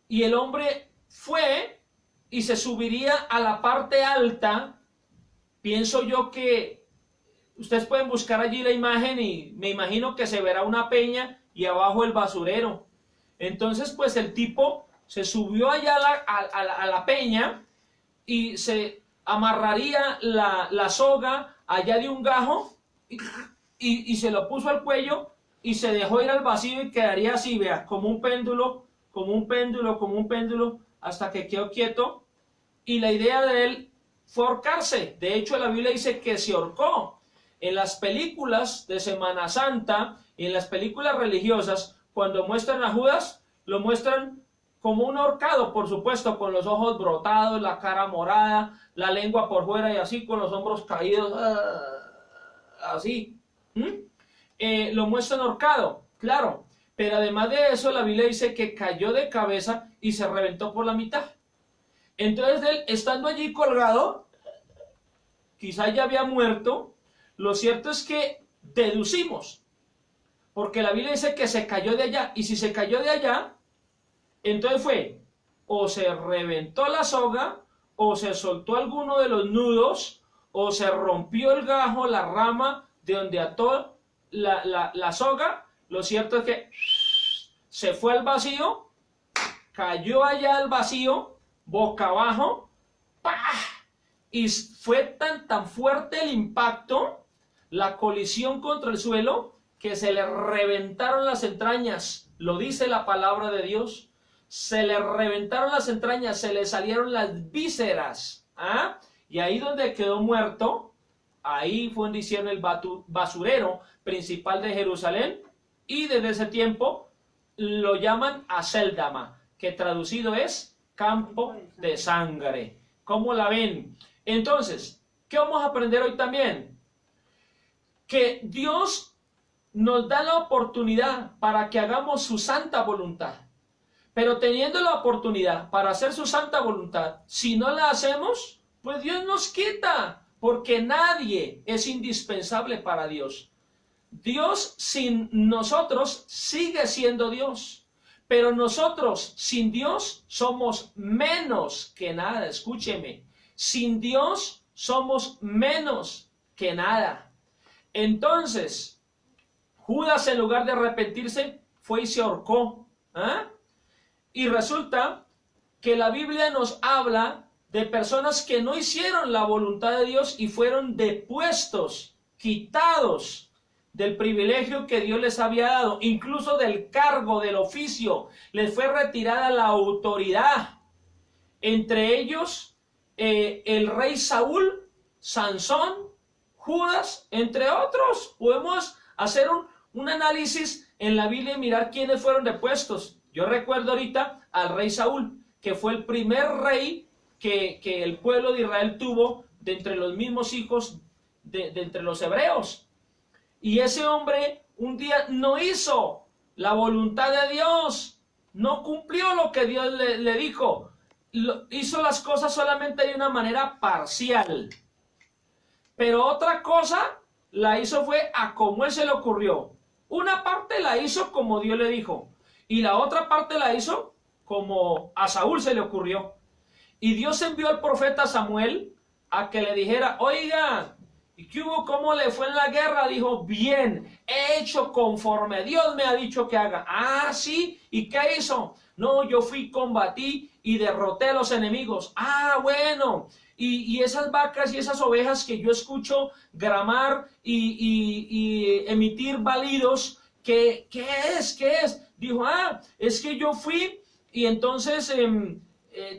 y el hombre fue y se subiría a la parte alta. Pienso yo que ustedes pueden buscar allí la imagen y me imagino que se verá una peña y abajo el basurero. Entonces pues el tipo se subió allá a la peña y se amarraría la soga allá de un gajo y se lo puso al cuello y se dejó ir al vacío y quedaría así, vea, como un péndulo, como un péndulo, como un péndulo, hasta que quedó quieto. Y la idea de él fue ahorcarse. De hecho, la Biblia dice que se ahorcó. En las películas de Semana Santa y en las películas religiosas, cuando muestran a Judas, lo muestran como un ahorcado, por supuesto, con los ojos brotados, la cara morada, la lengua por fuera y así, con los hombros caídos, así. Lo muestran ahorcado, claro. Pero además de eso, la Biblia dice que cayó de cabeza y se reventó por la mitad. Entonces él, estando allí colgado, quizá ya había muerto. Lo cierto es que deducimos, porque la Biblia dice que se cayó de allá, y si se cayó de allá, entonces fue, o se reventó la soga, o se soltó alguno de los nudos, o se rompió el gajo, la rama de donde ató la soga. Lo cierto es que se fue al vacío, cayó allá al vacío, boca abajo, ¡pah! Y fue tan fuerte el impacto, la colisión contra el suelo, que se le reventaron las entrañas. Lo dice la palabra de Dios. Se le reventaron las entrañas, se le salieron las vísceras. ¿Ah? Y ahí donde quedó muerto, ahí fue donde hicieron el basurero principal de Jerusalén. Y desde ese tiempo lo llaman Acéldama, que traducido es campo de sangre. ¿Cómo la ven? Entonces, ¿qué vamos a aprender hoy también? Que Dios nos da la oportunidad para que hagamos su santa voluntad. Pero teniendo la oportunidad para hacer su santa voluntad, si no la hacemos, pues Dios nos quita, porque nadie es indispensable para Dios. Dios sin nosotros sigue siendo Dios, pero nosotros sin Dios somos menos que nada. Escúcheme, sin Dios somos menos que nada. Entonces, Judas, en lugar de arrepentirse, fue y se ahorcó. ¿Ah? Y resulta que la Biblia nos habla de personas que no hicieron la voluntad de Dios y fueron depuestos, quitados del privilegio que Dios les había dado, incluso del cargo, del oficio. Les fue retirada la autoridad. Entre ellos, el rey Saúl, Sansón, Judas, entre otros. Podemos hacer un análisis en la Biblia y mirar quiénes fueron depuestos. Yo recuerdo ahorita al rey Saúl, que fue el primer rey que el pueblo de Israel tuvo de entre los mismos hijos de entre los hebreos. Y ese hombre un día no hizo la voluntad de Dios, no cumplió lo que Dios le dijo, hizo las cosas solamente de una manera parcial. Pero otra cosa la hizo fue a como él se le ocurrió. Una parte la hizo como Dios le dijo, y la otra parte la hizo como a Saúl se le ocurrió. Y Dios envió al profeta Samuel a que le dijera, oiga, ¿y qué hubo? ¿Cómo le fue en la guerra? Dijo, bien, he hecho conforme Dios me ha dicho que haga. Ah, sí, ¿y qué hizo? No, yo fui, combatí y derroté a los enemigos. Ah, bueno, y esas vacas y esas ovejas que yo escucho gramar y emitir balidos, ¿qué es? ¿Qué es? Dijo, es que yo fui y entonces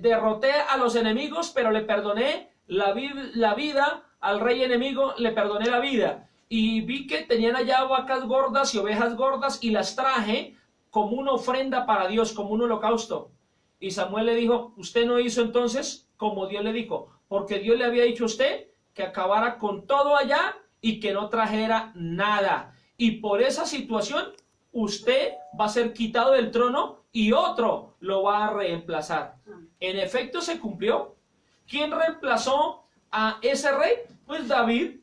derroté a los enemigos, pero le perdoné la vida al rey enemigo, le perdoné la vida. Y vi que tenían allá vacas gordas y ovejas gordas y las traje como una ofrenda para Dios, como un holocausto. Y Samuel le dijo, usted no hizo entonces como Dios le dijo, porque Dios le había dicho a usted que acabara con todo allá y que no trajera nada. Y por esa situación, usted va a ser quitado del trono y otro lo va a reemplazar. En efecto, se cumplió. ¿Quién reemplazó a ese rey? Pues David,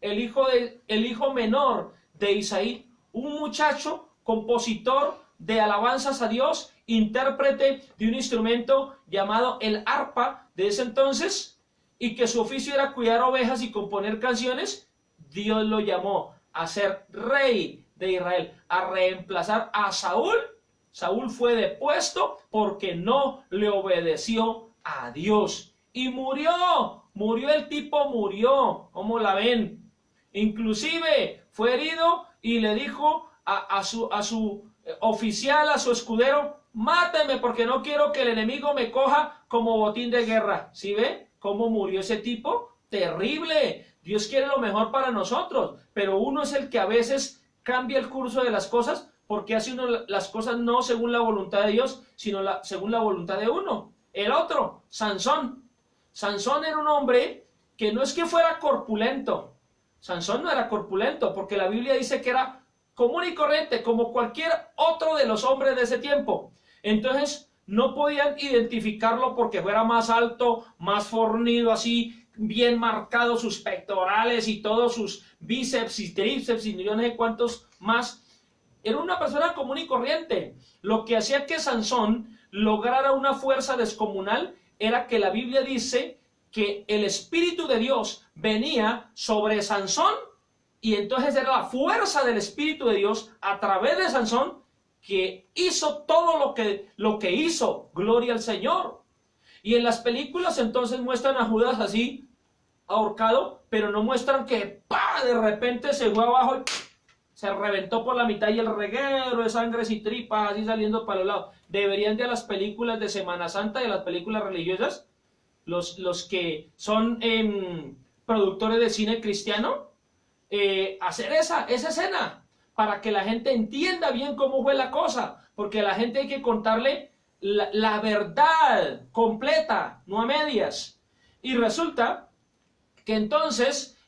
el hijo menor de Isaí, un muchacho compositor de alabanzas a Dios intérprete de un instrumento llamado el arpa de ese entonces, y que su oficio era cuidar ovejas y componer canciones, Dios lo llamó a ser rey de Israel, a reemplazar a Saúl. Saúl fue depuesto porque no le obedeció a Dios. Y murió el tipo, murió. ¿Cómo la ven? Inclusive fue herido y le dijo a su oficial, a su escudero: máteme porque no quiero que el enemigo me coja como botín de guerra. ¿Sí ve cómo murió ese tipo? Terrible. Dios quiere lo mejor para nosotros, pero uno es el que a veces cambia el curso de las cosas porque hace uno las cosas no según la voluntad de Dios, sino según la voluntad de uno. El otro, Sansón. Sansón era un hombre que no es que fuera corpulento. Sansón no era corpulento, porque la Biblia dice que era común y corriente, como cualquier otro de los hombres de ese tiempo. Entonces, no podían identificarlo porque fuera más alto, más fornido, así, bien marcados sus pectorales y todos sus bíceps y tríceps y millones de cuantos más. Era una persona común y corriente. Lo que hacía que Sansón lograra una fuerza descomunal era que la Biblia dice que el Espíritu de Dios venía sobre Sansón, y entonces era la fuerza del Espíritu de Dios a través de Sansón que hizo todo lo que hizo. Gloria al Señor. Y en las películas entonces muestran a Judas así, ahorcado, pero no muestran que ¡pah!, de repente se fue abajo y se reventó por la mitad y el reguero de sangres y tripas así saliendo para los lados. Deberían de las películas de Semana Santa, de las películas religiosas, los que son productores de cine cristiano, hacer esa escena para que la gente entienda bien cómo fue la cosa, porque a la gente hay que contarle la verdad completa, no a medias. Y resulta que entonces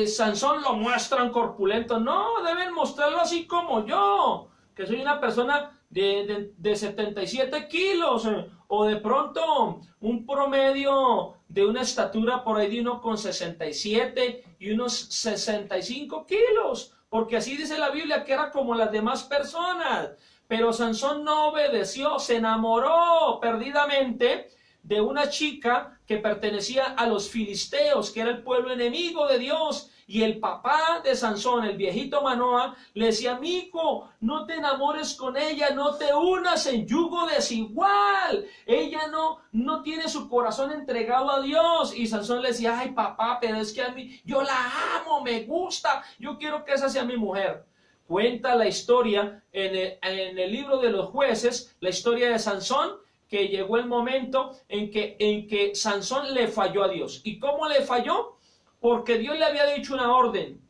Sansón lo muestran corpulento. No, deben mostrarlo así como yo, que soy una persona de 77 kilos, o de pronto un promedio de una estatura por ahí de 1,67 y unos 65 kilos, porque así dice la Biblia que era como las demás personas. Pero Sansón no obedeció, se enamoró perdidamente de una chica que pertenecía a los filisteos, que era el pueblo enemigo de Dios. Y el papá de Sansón, el viejito Manoa, le decía: mico, no te enamores con ella, no te unas en yugo desigual. Ella no tiene su corazón entregado a Dios. Y Sansón le decía: ay papá, pero es que a mí, yo la amo, me gusta, yo quiero que esa sea mi mujer. Cuenta la historia en el libro de los Jueces, la historia de Sansón, que llegó el momento en que Sansón le falló a Dios. ¿Y cómo le falló? Porque Dios le había dicho una orden.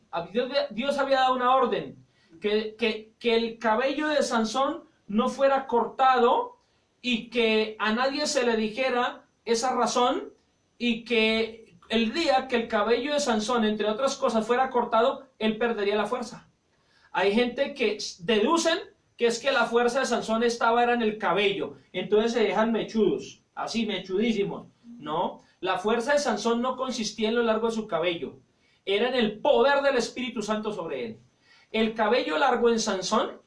Dios había dado una orden, que el cabello de Sansón no fuera cortado, y que a nadie se le dijera esa razón, y que el día que el cabello de Sansón, entre otras cosas, fuera cortado, él perdería la fuerza. Hay gente que deducen que es que la fuerza de Sansón era en el cabello, entonces se dejan mechudos, así mechudísimos. No, la fuerza de Sansón no consistía en lo largo de su cabello, era en el poder del Espíritu Santo sobre él. El cabello largo en Sansón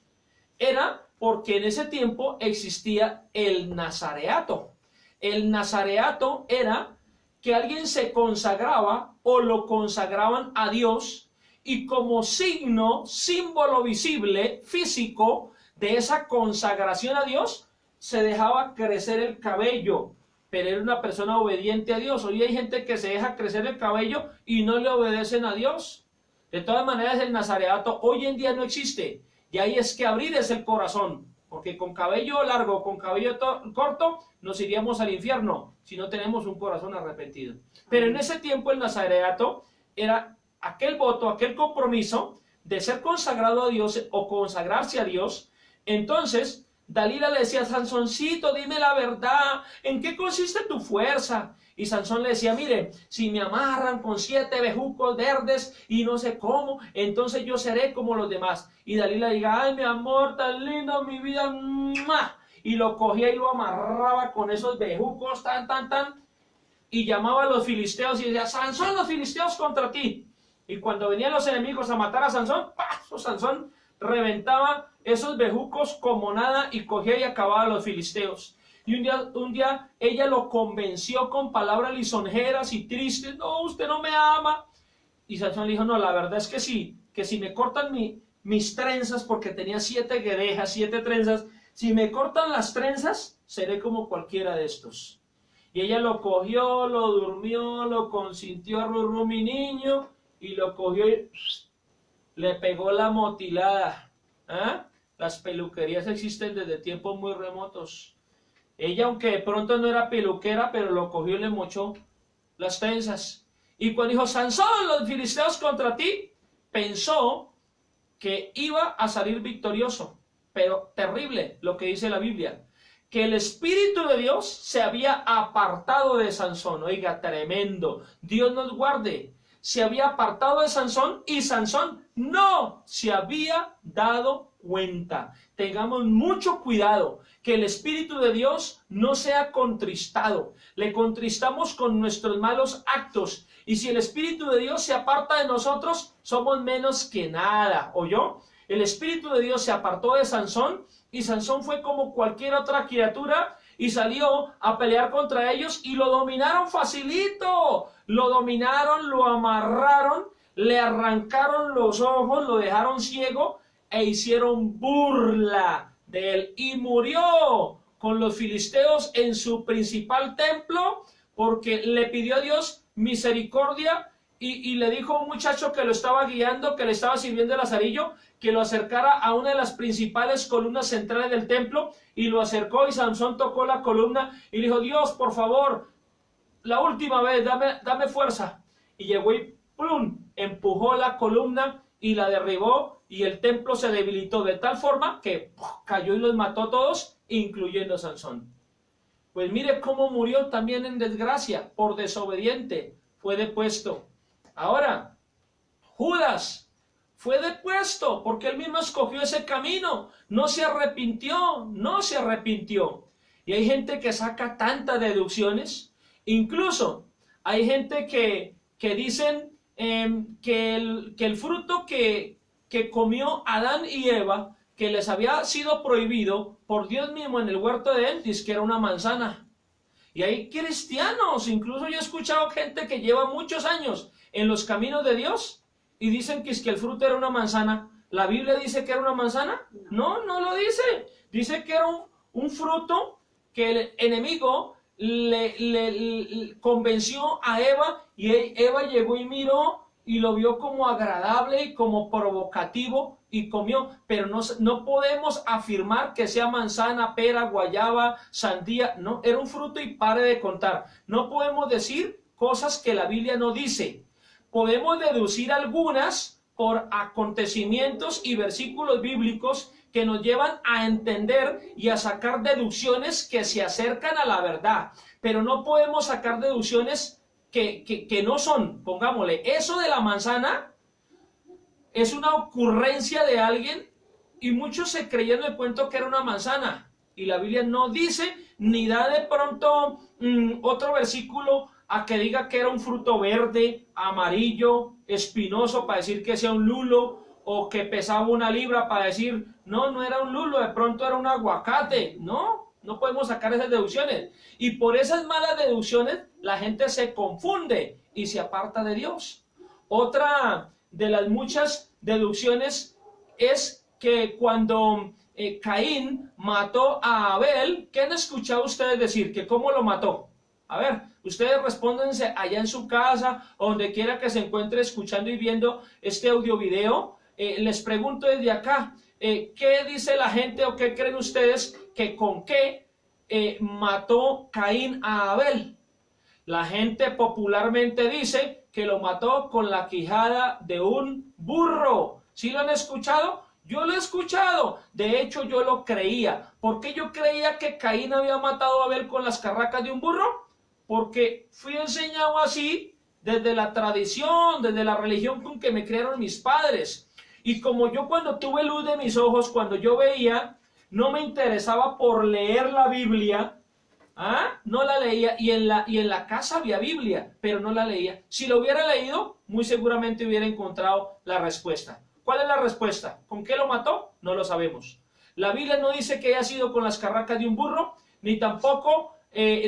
era porque en ese tiempo existía el nazareato. El nazareato era que alguien se consagraba o lo consagraban a Dios, y como signo, símbolo visible, físico, de esa consagración a Dios, se dejaba crecer el cabello, pero era una persona obediente a Dios. Hoy hay gente que se deja crecer el cabello y no le obedecen a Dios. De todas maneras, el nazareato hoy en día no existe, y ahí es que abrir es el corazón, porque con cabello largo, con cabello corto, nos iríamos al infierno si no tenemos un corazón arrepentido. Pero en ese tiempo el nazareato era aquel voto, aquel compromiso de ser consagrado a Dios o consagrarse a Dios. Entonces Dalila le decía a Sansoncito: dime la verdad, ¿en qué consiste tu fuerza? Y Sansón le decía: mire, si me amarran con 7 bejucos verdes y no sé cómo, entonces yo seré como los demás. Y Dalila diga: ay, mi amor, tan lindo, mi vida, ¡mua! Y lo cogía y lo amarraba con esos bejucos, y llamaba a los filisteos y decía: Sansón, los filisteos contra ti. Y cuando venían los enemigos a matar a Sansón, ¡pah!, Sansón reventaba esos bejucos como nada y cogía y acababa a los filisteos. Y un día ella lo convenció con palabras lisonjeras y tristes. No, usted no me ama. Y Sansón le dijo, no, la verdad es que sí, que si me cortan mis trenzas, porque tenía 7 guedejas, 7 trenzas, si me cortan las trenzas, seré como cualquiera de estos. Y ella lo cogió, lo durmió, lo consintió a Rurú, mi niño, y lo cogió y le pegó la motilada. ¿Ah? Las peluquerías existen desde tiempos muy remotos. Ella, aunque de pronto no era peluquera, pero lo cogió y le mochó las trenzas. Y cuando dijo, Sansón, los filisteos contra ti, pensó que iba a salir victorioso. Pero terrible lo que dice la Biblia, que el Espíritu de Dios se había apartado de Sansón. Oiga, tremendo. Dios nos guarde. Se había apartado de Sansón y Sansón no se había dado cuenta. Tengamos mucho cuidado que el Espíritu de Dios no sea contristado. Le contristamos con nuestros malos actos. Y si el Espíritu de Dios se aparta de nosotros, somos menos que nada. ¿Oyó? El Espíritu de Dios se apartó de Sansón y Sansón fue como cualquier otra criatura y salió a pelear contra ellos y lo dominaron facilito. Lo dominaron, lo amarraron, le arrancaron los ojos, lo dejaron ciego e hicieron burla de él. Y murió con los filisteos en su principal templo porque le pidió a Dios misericordia y le dijo a un muchacho que lo estaba guiando, que le estaba sirviendo el lazarillo, que lo acercara a una de las principales columnas centrales del templo, y lo acercó y Sansón tocó la columna y le dijo, Dios, por favor, la última vez, dame fuerza. Y llegó y ¡plum!, empujó la columna y la derribó y el templo se debilitó de tal forma que cayó y los mató a todos, incluyendo a Sansón. Pues mire cómo murió también en desgracia, por desobediente, fue depuesto. Ahora, Judas fue depuesto porque él mismo escogió ese camino, no se arrepintió, no se arrepintió. Y hay gente que saca tantas deducciones, incluso hay gente que dicen que el fruto que comió Adán y Eva, que les había sido prohibido por Dios mismo en el huerto de Edén, que era una manzana. Y hay cristianos, incluso yo he escuchado gente que lleva muchos años en los caminos de Dios y dicen que es que el fruto era una manzana. ¿La Biblia dice que era una manzana? No, no lo dice. Dice que era un fruto que el enemigo le convenció a Eva y Eva llegó y miró y lo vio como agradable y como provocativo y comió, pero no podemos afirmar que sea manzana, pera, guayaba, sandía, no, era un fruto y pare de contar. No podemos decir cosas que la Biblia no dice. Podemos deducir algunas por acontecimientos y versículos bíblicos que nos llevan a entender y a sacar deducciones que se acercan a la verdad, pero no podemos sacar deducciones que no son. Pongámosle, eso de la manzana es una ocurrencia de alguien y muchos se creyeron el cuento que era una manzana y la Biblia no dice ni da de pronto otro versículo a que diga que era un fruto verde, amarillo, espinoso para decir que sea un lulo, o que pesaba 1 libra para decir no era un lulo, de pronto era un aguacate. No podemos sacar esas deducciones y por esas malas deducciones la gente se confunde y se aparta de Dios. Otra de las muchas deducciones es que cuando Caín mató a Abel, ¿qué han escuchado ustedes decir? ¿Que cómo lo mató? A ver, ustedes respóndanse allá en su casa o donde quiera que se encuentre escuchando y viendo este audio video. Les pregunto desde acá, ¿qué dice la gente o qué creen ustedes que con qué mató Caín a Abel? La gente popularmente dice que lo mató con la quijada de un burro. ¿Sí lo han escuchado? Yo lo he escuchado. De hecho, yo lo creía. ¿Por qué yo creía que Caín había matado a Abel con las carracas de un burro? Porque fui enseñado así desde la tradición, desde la religión con que me criaron mis padres. Y como yo cuando tuve luz de mis ojos, cuando yo veía, no me interesaba por leer la Biblia. No la leía y en la casa había Biblia, pero no la leía. Si lo hubiera leído, muy seguramente hubiera encontrado la respuesta. ¿Cuál es la respuesta? ¿Con qué lo mató? No lo sabemos. La Biblia no dice que haya sido con las carracas de un burro, ni tampoco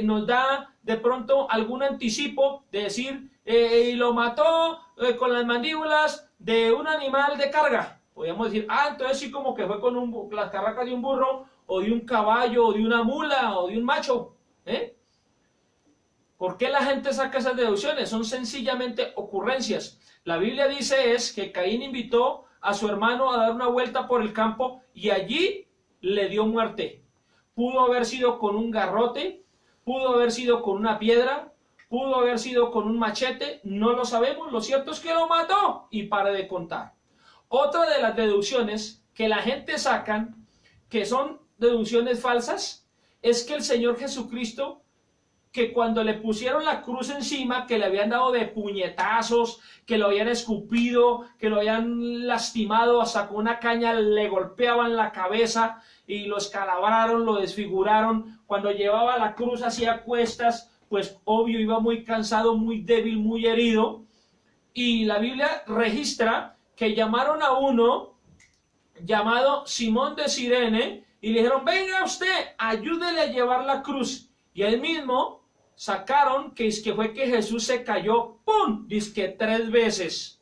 nos da de pronto algún anticipo de decir, y lo mató con las mandíbulas de un animal de carga. Podríamos decir, entonces sí, como que fue con las carracas de un burro, o de un caballo, o de una mula, o de un macho. ¿Por qué la gente saca esas deducciones? Son sencillamente ocurrencias. La Biblia dice que Caín invitó a su hermano a dar una vuelta por el campo y allí le dio muerte. Pudo haber sido con un garrote, pudo haber sido con una piedra, pudo haber sido con un machete, no lo sabemos. Lo cierto es que lo mató y pare de contar. Otra de las deducciones que la gente sacan, que son deducciones falsas, es que el Señor Jesucristo, que cuando le pusieron la cruz encima, que le habían dado de puñetazos, que lo habían escupido, que lo habían lastimado, hasta con una caña le golpeaban la cabeza y lo escalabraron, lo desfiguraron. Cuando llevaba la cruz hacia cuestas, pues obvio iba muy cansado, muy débil, muy herido. Y la Biblia registra que llamaron a uno llamado Simón de Cirene y le dijeron, venga usted, ayúdele a llevar la cruz. Y él mismo sacaron que fue que Jesús se cayó, ¡pum!, dizque 3 veces.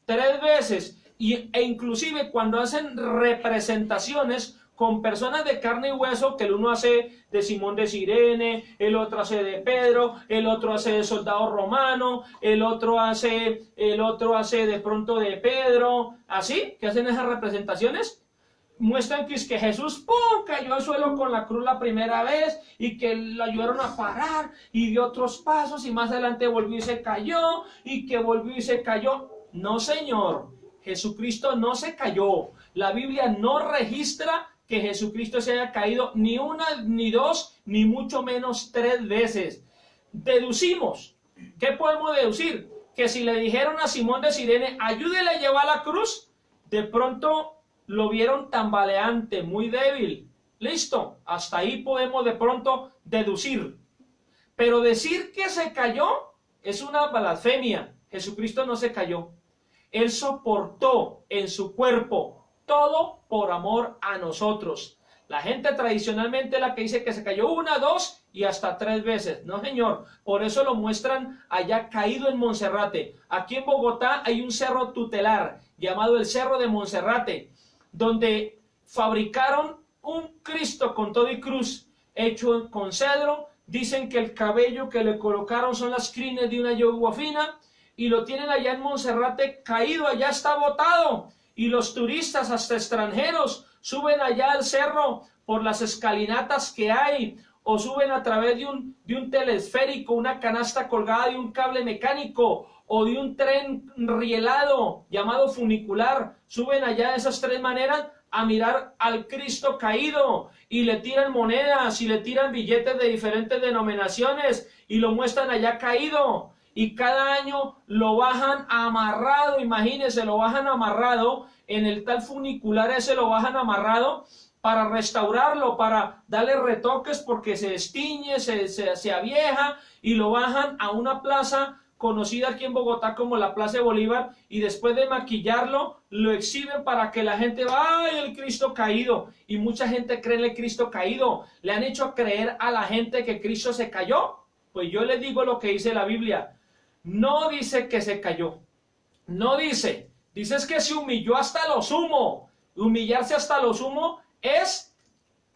3 veces. E inclusive cuando hacen representaciones con personas de carne y hueso, que el uno hace de Simón de Cirene, el otro hace de Pedro, el otro hace de soldado romano, el otro hace de pronto de Pedro, así, que hacen esas representaciones, muestran que es que Jesús ¡pum!, cayó al suelo con la cruz la primera vez y que lo ayudaron a parar y dio otros pasos y más adelante volvió y se cayó y que volvió y se cayó. No, señor, Jesucristo no se cayó. La Biblia no registra que Jesucristo se haya caído ni una, ni dos, ni mucho menos 3 veces. Deducimos, ¿qué podemos deducir? Que si le dijeron a Simón de Cirene, ayúdele a llevar la cruz, de pronto lo vieron tambaleante, muy débil. Listo, hasta ahí podemos de pronto deducir. Pero decir que se cayó es una blasfemia. Jesucristo no se cayó. Él soportó en su cuerpo todo por amor a nosotros. La gente tradicionalmente la que dice que se cayó 1, 2 y hasta 3 veces. No, señor. Por eso lo muestran allá caído en Monserrate. Aquí en Bogotá hay un cerro tutelar llamado el Cerro de Monserrate, donde fabricaron un Cristo con todo y cruz hecho con cedro. Dicen que el cabello que le colocaron son las crines de una yegua fina y lo tienen allá en Monserrate caído, allá está botado. Y los turistas, hasta extranjeros, suben allá al cerro por las escalinatas que hay, o suben a través de un telesférico, una canasta colgada de un cable mecánico, o de un tren rielado llamado funicular. Suben allá de esas 3 maneras a mirar al Cristo caído, y le tiran monedas, y le tiran billetes de diferentes denominaciones, y lo muestran allá caído. Y cada año lo bajan amarrado, imagínense, lo bajan amarrado, en el tal funicular ese lo bajan amarrado para restaurarlo, para darle retoques porque se destiñe, se avieja, y lo bajan a una plaza conocida aquí en Bogotá como la Plaza de Bolívar, y después de maquillarlo, lo exhiben para que la gente va, ¡ay, el Cristo caído! Y mucha gente cree en el Cristo caído. ¿Le han hecho creer a la gente que Cristo se cayó? Pues yo les digo lo que dice la Biblia. No dice que se cayó, no dice es que se humilló hasta lo sumo. Humillarse hasta lo sumo es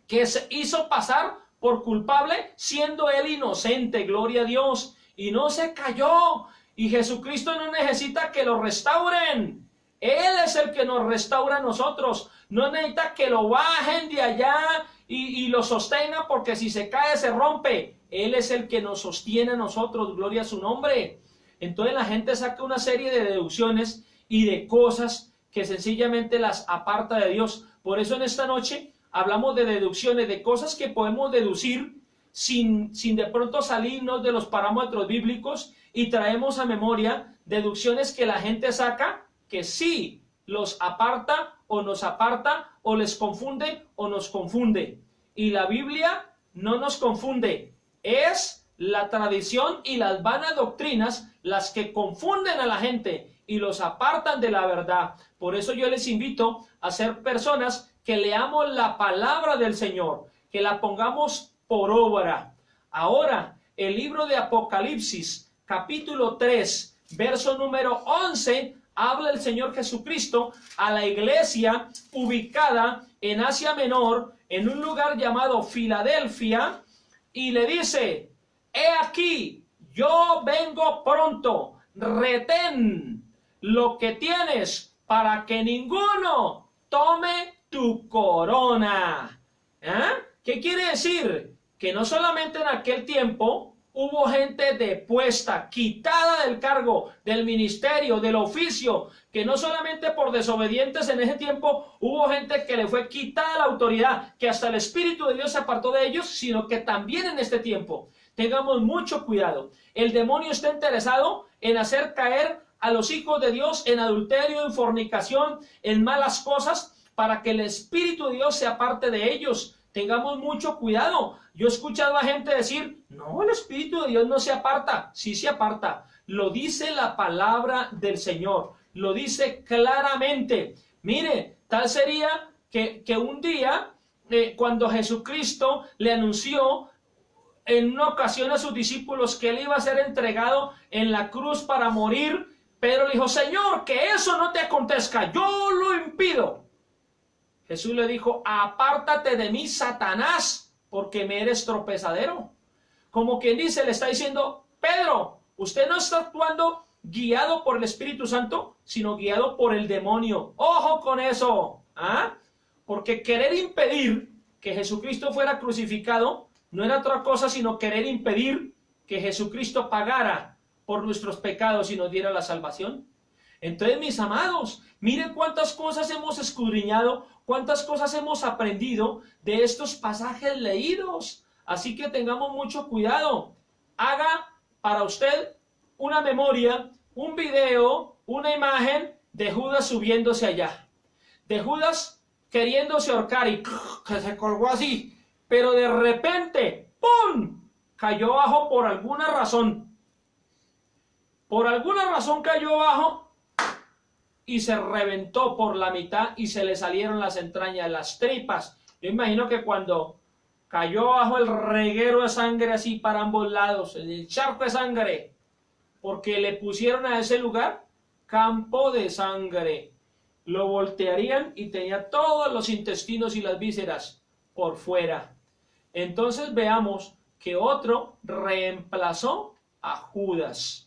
que se hizo pasar por culpable siendo él inocente, gloria a Dios, y no se cayó. Y Jesucristo no necesita que lo restauren, Él es el que nos restaura a nosotros. No necesita que lo bajen de allá y lo sostengan, porque si se cae se rompe. Él es el que nos sostiene a nosotros, gloria a su nombre. Entonces la gente saca una serie de deducciones y de cosas que sencillamente las aparta de Dios. Por eso en esta noche hablamos de deducciones, de cosas que podemos deducir sin de pronto salirnos de los parámetros bíblicos, y traemos a memoria deducciones que la gente saca que sí los aparta o nos aparta, o les confunde o nos confunde. Y la Biblia no nos confunde, es la tradición y las vanas doctrinas las que confunden a la gente y los apartan de la verdad. Por eso yo les invito a ser personas que leamos la palabra del Señor, que la pongamos por obra. Ahora, el libro de Apocalipsis, capítulo 3, verso número 11, habla el Señor Jesucristo a la iglesia ubicada en Asia Menor, en un lugar llamado Filadelfia, y le dice: he aquí, yo vengo pronto, retén lo que tienes para que ninguno tome tu corona. ¿Qué quiere decir? Que no solamente en aquel tiempo hubo gente depuesta, quitada del cargo, del ministerio, del oficio, que no solamente por desobedientes en ese tiempo hubo gente que le fue quitada la autoridad, que hasta el Espíritu de Dios se apartó de ellos, sino que también en este tiempo. Tengamos mucho cuidado. El demonio está interesado en hacer caer a los hijos de Dios en adulterio, en fornicación, en malas cosas, para que el Espíritu de Dios se aparte de ellos. Tengamos mucho cuidado. Yo he escuchado a gente decir: no, el Espíritu de Dios no se aparta. Sí se aparta. Lo dice la palabra del Señor. Lo dice claramente. Mire, tal sería que un día, cuando Jesucristo le anunció en una ocasión a sus discípulos que él iba a ser entregado en la cruz para morir, Pedro le dijo: Señor, que eso no te acontezca, yo lo impido. Jesús le dijo: apártate de mí, Satanás, porque me eres tropezadero. Como quien dice, le está diciendo: Pedro, usted no está actuando guiado por el Espíritu Santo, sino guiado por el demonio. ¡Ojo con eso! Porque querer impedir que Jesucristo fuera crucificado no era otra cosa sino querer impedir que Jesucristo pagara por nuestros pecados y nos diera la salvación. Entonces, mis amados, miren cuántas cosas hemos escudriñado, cuántas cosas hemos aprendido de estos pasajes leídos. Así que tengamos mucho cuidado. Haga para usted una memoria, un video, una imagen de Judas subiéndose allá. De Judas queriéndose ahorcar y que se colgó así. Pero de repente, ¡pum!, cayó abajo por alguna razón. Por alguna razón cayó abajo y se reventó por la mitad y se le salieron las entrañas, las tripas. Yo imagino que cuando cayó abajo el reguero de sangre así para ambos lados, el charco de sangre, porque le pusieron a ese lugar campo de sangre. Lo voltearían y tenía todos los intestinos y las vísceras por fuera. Entonces veamos que otro reemplazó a Judas.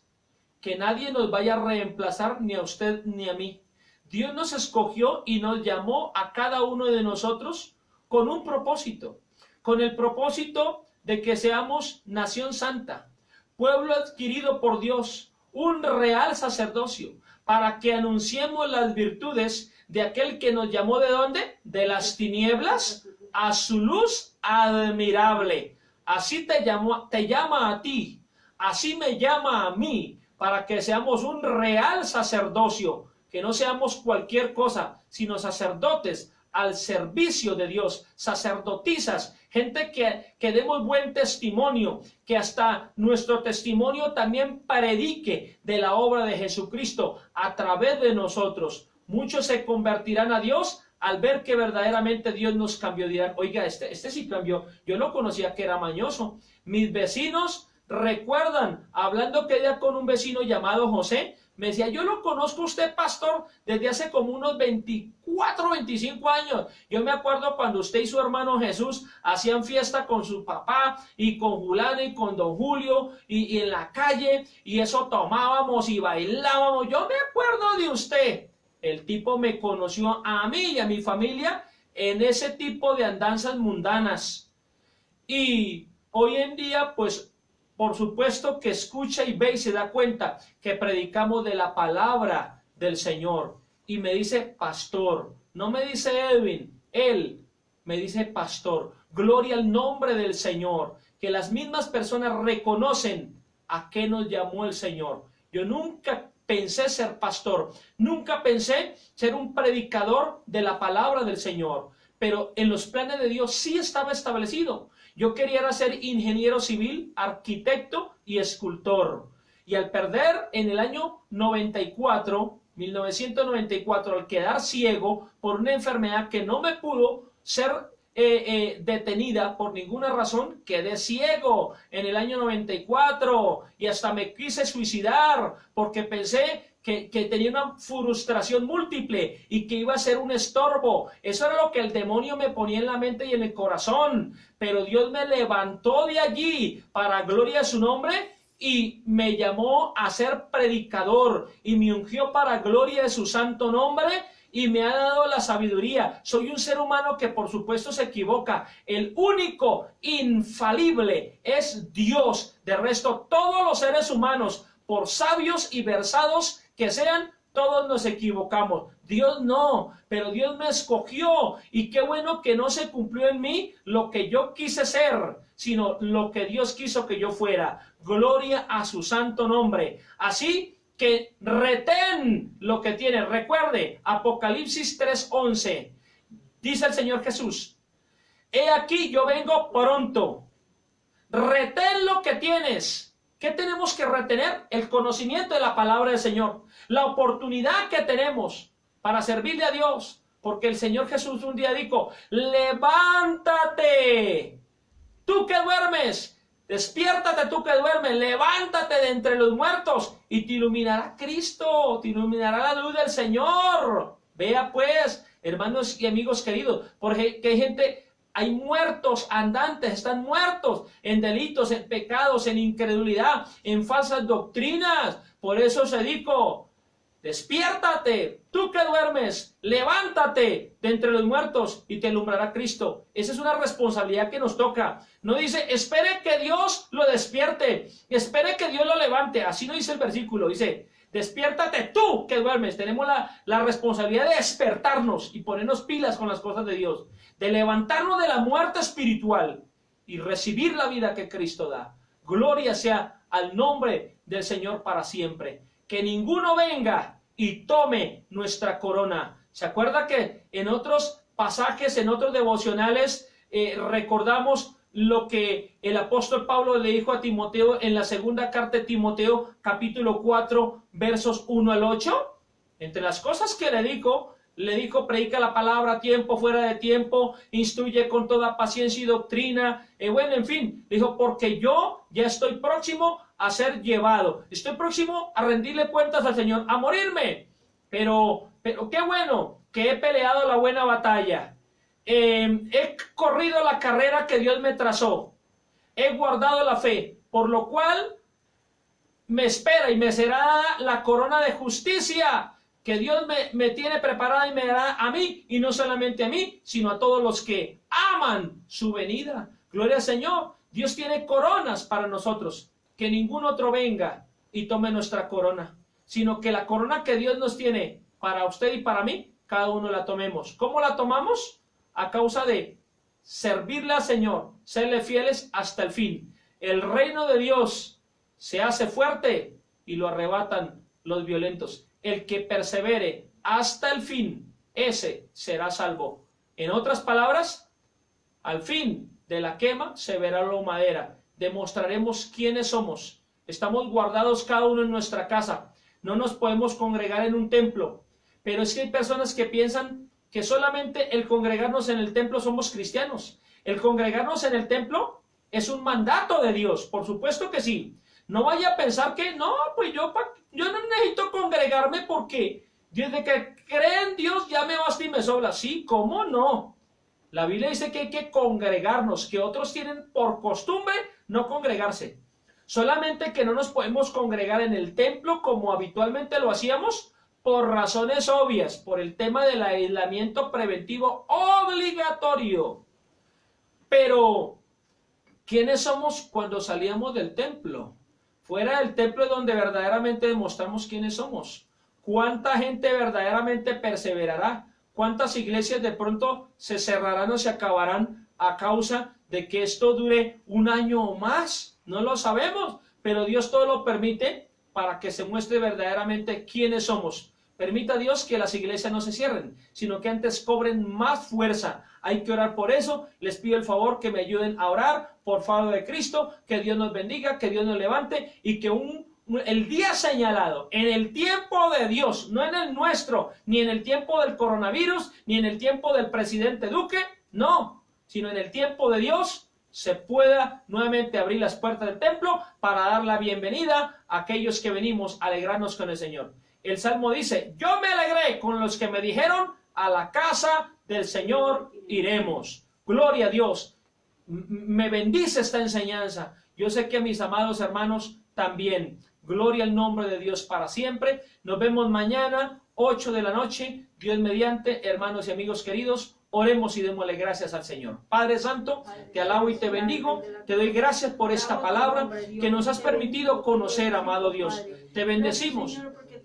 Que nadie nos vaya a reemplazar, ni a usted ni a mí. Dios nos escogió y nos llamó a cada uno de nosotros con un propósito. Con el propósito de que seamos nación santa, pueblo adquirido por Dios, un real sacerdocio, para que anunciemos las virtudes de aquel que nos llamó, ¿de dónde? De las tinieblas a su luz admirable. Así te llama a ti, así me llama a mí, para que seamos un real sacerdocio, que no seamos cualquier cosa, sino sacerdotes al servicio de Dios, sacerdotisas, gente que demos buen testimonio, que hasta nuestro testimonio también predique de la obra de Jesucristo a través de nosotros. Muchos se convertirán a Dios al ver que verdaderamente Dios nos cambió. Dirán: oiga, este sí cambió, yo no conocía que era mañoso. Mis vecinos recuerdan, hablando que día con un vecino llamado José, me decía: yo lo conozco usted, pastor, desde hace como unos 24, 25 años. Yo me acuerdo cuando usted y su hermano Jesús hacían fiesta con su papá y con Julano y con don Julio y en la calle, y eso tomábamos y bailábamos. Yo me acuerdo de usted. El tipo me conoció a mí y a mi familia en ese tipo de andanzas mundanas. Y hoy en día, pues, por supuesto que escucha y ve y se da cuenta que predicamos de la palabra del Señor. Y me dice pastor, no me dice Edwin, él me dice pastor. Gloria al nombre del Señor, que las mismas personas reconocen a qué nos llamó el Señor. Yo nunca pensé ser pastor, nunca pensé ser un predicador de la palabra del Señor, pero en los planes de Dios sí estaba establecido. Yo quería ser ingeniero civil, arquitecto y escultor. Y al perder en el año 1994, al quedar ciego por una enfermedad que no me pudo ser detenida por ninguna razón, quedé ciego en el año 94 y hasta me quise suicidar porque pensé que tenía una frustración múltiple y que iba a ser un estorbo. Eso era lo que el demonio me ponía en la mente y en el corazón, pero Dios me levantó de allí para gloria de su nombre y me llamó a ser predicador y me ungió para gloria de su santo nombre y me ha dado la sabiduría. Soy un ser humano que por supuesto se equivoca. El único infalible es Dios. De resto, todos los seres humanos, por sabios y versados que sean, todos nos equivocamos. Dios no, pero Dios me escogió y qué bueno que no se cumplió en mí lo que yo quise ser, sino lo que Dios quiso que yo fuera. Gloria a su santo nombre. Así que retén lo que tienes. Recuerde, Apocalipsis 3:11. Dice el Señor Jesús: he aquí yo vengo pronto. Retén lo que tienes. ¿Qué tenemos que retener? El conocimiento de la palabra del Señor. La oportunidad que tenemos para servirle a Dios. Porque el Señor Jesús un día dijo: levántate, tú que duermes. Despiértate tú que duermes, levántate de entre los muertos y te iluminará Cristo, te iluminará la luz del Señor. Vea pues, hermanos y amigos queridos, porque hay gente, hay muertos andantes, están muertos en delitos, en pecados, en incredulidad, en falsas doctrinas. Por eso se dijo: despiértate, tú que duermes, levántate de entre los muertos y te alumbrará Cristo. Esa es una responsabilidad que nos toca. No dice, espere que Dios lo despierte, espere que Dios lo levante. Así no dice el versículo, dice, despiértate tú que duermes. Tenemos la responsabilidad de despertarnos y ponernos pilas con las cosas de Dios, de levantarnos de la muerte espiritual y recibir la vida que Cristo da. Gloria sea al nombre del Señor para siempre. Que ninguno venga y tome nuestra corona. ¿Se acuerda que en otros pasajes, en otros devocionales, recordamos lo que el apóstol Pablo le dijo a Timoteo en la segunda carta de Timoteo, capítulo 4, versos 1 al 8? Entre las cosas que le dijo, predica la palabra a tiempo, fuera de tiempo, instruye con toda paciencia y doctrina. Bueno, en fin, dijo, porque yo ya estoy próximo a ser llevado. Estoy próximo a rendirle cuentas al Señor, a morirme. Pero qué bueno que he peleado la buena batalla. He corrido la carrera que Dios me trazó. He guardado la fe, por lo cual me espera y me será la corona de justicia que Dios me tiene preparada y me dará a mí, y no solamente a mí, sino a todos los que aman su venida. Gloria al Señor. Dios tiene coronas para nosotros. Que ningún otro venga y tome nuestra corona, sino que la corona que Dios nos tiene para usted y para mí, cada uno la tomemos. ¿Cómo la tomamos? A causa de servirle al Señor, serle fieles hasta el fin. El reino de Dios se hace fuerte y lo arrebatan los violentos. El que persevere hasta el fin, ese será salvo. En otras palabras, al fin de la quema se verá la madera. Demostraremos quiénes somos. Estamos guardados cada uno en nuestra casa. No nos podemos congregar en un templo. Pero es que hay personas que piensan que solamente el congregarnos en el templo somos cristianos. El congregarnos en el templo es un mandato de Dios. Por supuesto que sí. No vaya a pensar que, no, pues yo no necesito congregarme porque desde que cree en Dios ya me basta y me sobra. Sí, ¿cómo no? La Biblia dice que hay que congregarnos, que otros tienen por costumbre no congregarse. Solamente que no nos podemos congregar en el templo como habitualmente lo hacíamos por razones obvias, por el tema del aislamiento preventivo obligatorio. Pero, ¿quiénes somos cuando salíamos del templo? Fuera del templo es donde verdaderamente demostramos quiénes somos. ¿Cuánta gente verdaderamente perseverará? ¿Cuántas iglesias de pronto se cerrarán o se acabarán a causa de que esto dure un año o más? No lo sabemos, pero Dios todo lo permite para que se muestre verdaderamente quiénes somos. Permita Dios que las iglesias no se cierren, sino que antes cobren más fuerza. Hay que orar por eso. Les pido el favor que me ayuden a orar por favor de Cristo, que Dios nos bendiga, que Dios nos levante y que un el día señalado, en el tiempo de Dios, no en el nuestro, ni en el tiempo del coronavirus, ni en el tiempo del presidente Duque, no, sino en el tiempo de Dios, se pueda nuevamente abrir las puertas del templo para dar la bienvenida a aquellos que venimos a alegrarnos con el Señor. El Salmo dice, yo me alegré con los que me dijeron, a la casa del Señor iremos. Gloria a Dios. Me bendice esta enseñanza. Yo sé que mis amados hermanos también. Gloria al nombre de Dios para siempre. Nos vemos mañana, 8 de la noche. Dios mediante, hermanos y amigos queridos, oremos y démosle gracias al Señor. Padre Santo, te alabo y te bendigo. Te doy gracias por esta palabra que nos has permitido conocer, amado Dios. Te bendecimos,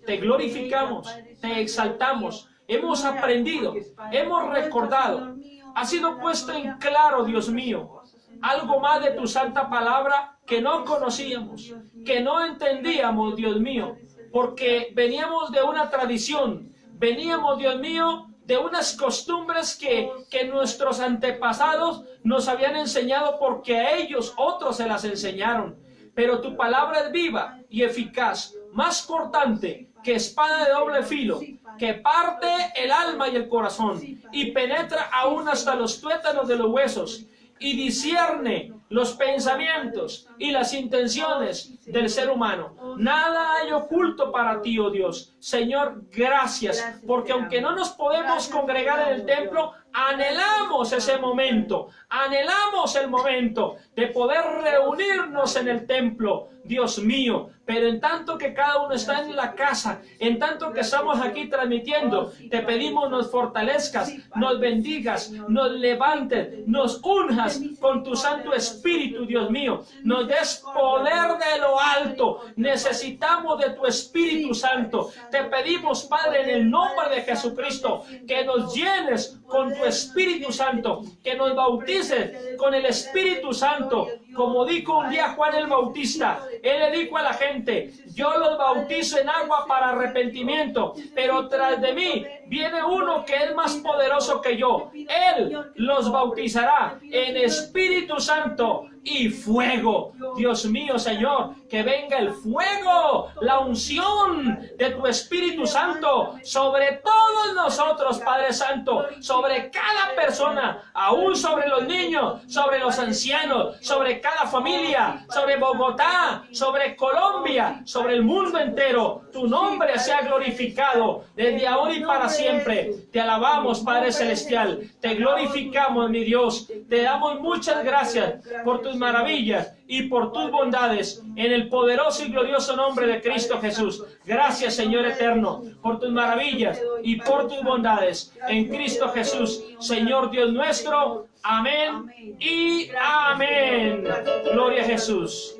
te glorificamos, te exaltamos. Hemos aprendido, hemos recordado. Ha sido puesto en claro, Dios mío, algo más de tu santa palabra que no conocíamos, que no entendíamos, Dios mío, porque veníamos de una tradición, veníamos, Dios mío, de unas costumbres que nuestros antepasados nos habían enseñado porque a ellos otros se las enseñaron. Pero tu palabra es viva y eficaz, más cortante que espada de doble filo, que parte el alma y el corazón y penetra aún hasta los tuétanos de los huesos y discierne los pensamientos y las intenciones del ser humano. Nada hay oculto para ti, oh Dios. Señor, gracias, porque aunque no nos podemos congregar en el templo, anhelamos ese momento, anhelamos el momento de poder reunirnos en el templo, Dios mío. Pero en tanto que cada uno está en la casa, en tanto que estamos aquí transmitiendo, te pedimos nos fortalezcas, nos bendigas, nos levantes, nos unjas con tu Santo Espíritu, Dios mío. Nos des poder de lo alto. Necesitamos de tu Espíritu Santo. Te pedimos, Padre, en el nombre de Jesucristo, que nos llenes con tu Espíritu Santo, que nos bautices con el Espíritu Santo. Como dijo un día Juan el Bautista, él le dijo a la gente, yo los bautizo en agua para arrepentimiento, pero tras de mí viene uno que es más poderoso que yo. Él los bautizará en Espíritu Santo y fuego. Dios mío, Señor, que venga el fuego, la unción de tu Espíritu Santo sobre todos nosotros, Padre Santo, sobre cada persona, aún sobre los niños, sobre los ancianos, sobre cada familia, sobre Bogotá, sobre Colombia, sobre el mundo entero. Tu nombre sea glorificado desde ahora y para siempre. Te alabamos, Padre Celestial, te glorificamos, mi Dios, te damos muchas gracias por tus maravillas y por tus bondades, en el poderoso y glorioso nombre de Cristo Jesús. Gracias, Señor eterno, por tus maravillas y por tus bondades, en Cristo Jesús, Señor Dios nuestro. Amén y amén. Gloria a Jesús.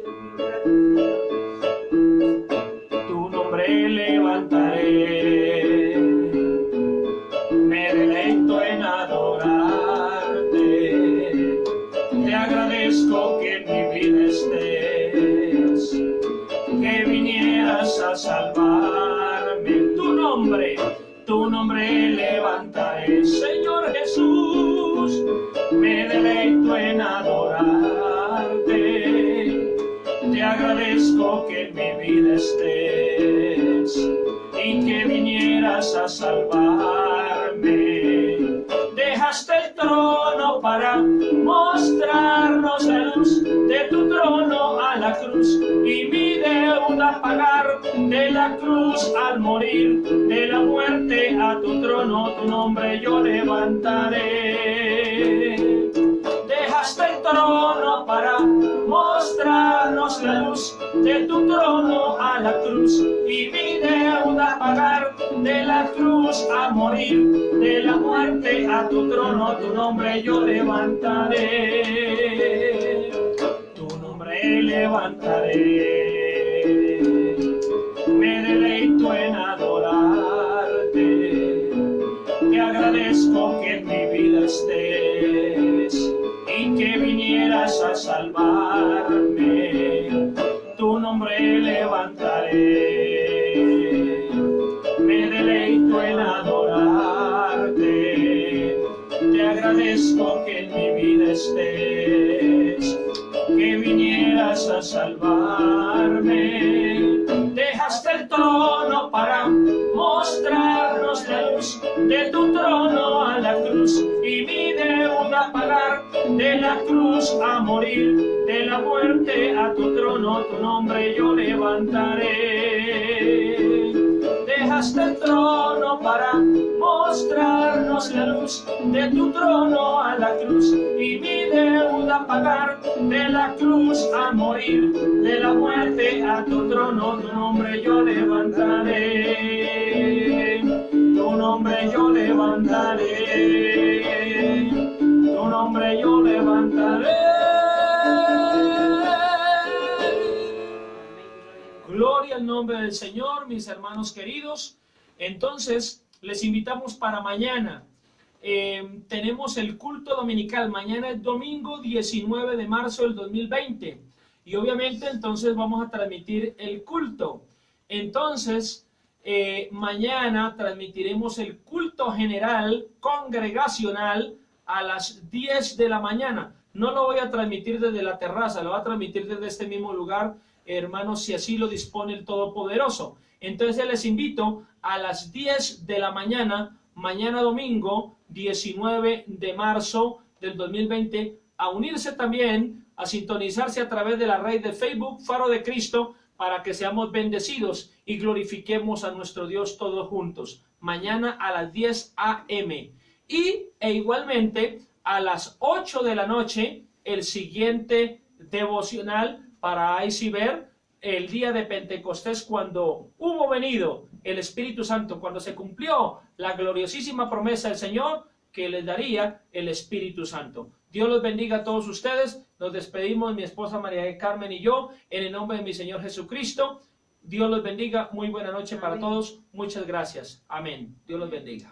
Tu nombre levantaré, me deleito en adorarte. Te agradezco que en mi vida estés, que vinieras a salvarme. Tu nombre levantaré, Señor Jesús. Me deleito en adorarte. Te agradezco que en mi vida estés y que vinieras a salvarme. Dejaste el trono para mostrarnos la luz, de tu trono a la cruz, y mi deuda pagar, de la cruz al morir, de la muerte a tu trono, tu nombre yo levantaré. Dejaste el trono para mostrarnos la luz, de tu trono a la cruz, y mi deuda pagar, de la cruz a morir, de la muerte a tu trono, tu nombre yo levantaré. Tu nombre levantaré, me deleito en adorarte. Te agradezco que en mi vida estés y que vinieras a salvarme. Tu nombre levantaré, me deleito en adorarte. Te agradezco que en mi vida estés, que vinieras a salvarme. de la cruz a morir, de la muerte a tu trono, tu nombre yo levantaré. Dejaste el trono para mostrarnos la luz, de tu trono a la cruz y mi deuda pagar, de la cruz a morir, de la muerte a tu trono, tu nombre yo levantaré, tu nombre yo levantaré, tu nombre yo levantaré. Gloria al nombre del Señor, mis hermanos queridos. Entonces, les invitamos para mañana. Tenemos el culto dominical. Mañana es domingo 19 de marzo del 2020. Y obviamente entonces vamos a transmitir el culto. Entonces, mañana transmitiremos el culto general congregacional a las 10 de la mañana. No lo voy a transmitir desde la terraza, lo voy a transmitir desde este mismo lugar, hermanos, si así lo dispone el Todopoderoso. Entonces les invito a las 10 de la mañana, mañana domingo 19 de marzo del 2020, a unirse también, a sintonizarse a través de la red de Facebook Faro de Cristo, para que seamos bendecidos y glorifiquemos a nuestro Dios todos juntos. Mañana a las 10 a.m. E igualmente a las 8 de la noche, el siguiente devocional para ver el día de Pentecostés, cuando hubo venido el Espíritu Santo, cuando se cumplió la gloriosísima promesa del Señor que les daría el Espíritu Santo. Dios los bendiga a todos ustedes. Nos despedimos, mi esposa María del Carmen y yo, en el nombre de mi Señor Jesucristo. Dios los bendiga. Muy buena noche para todos. Muchas gracias. Amén. Dios los bendiga.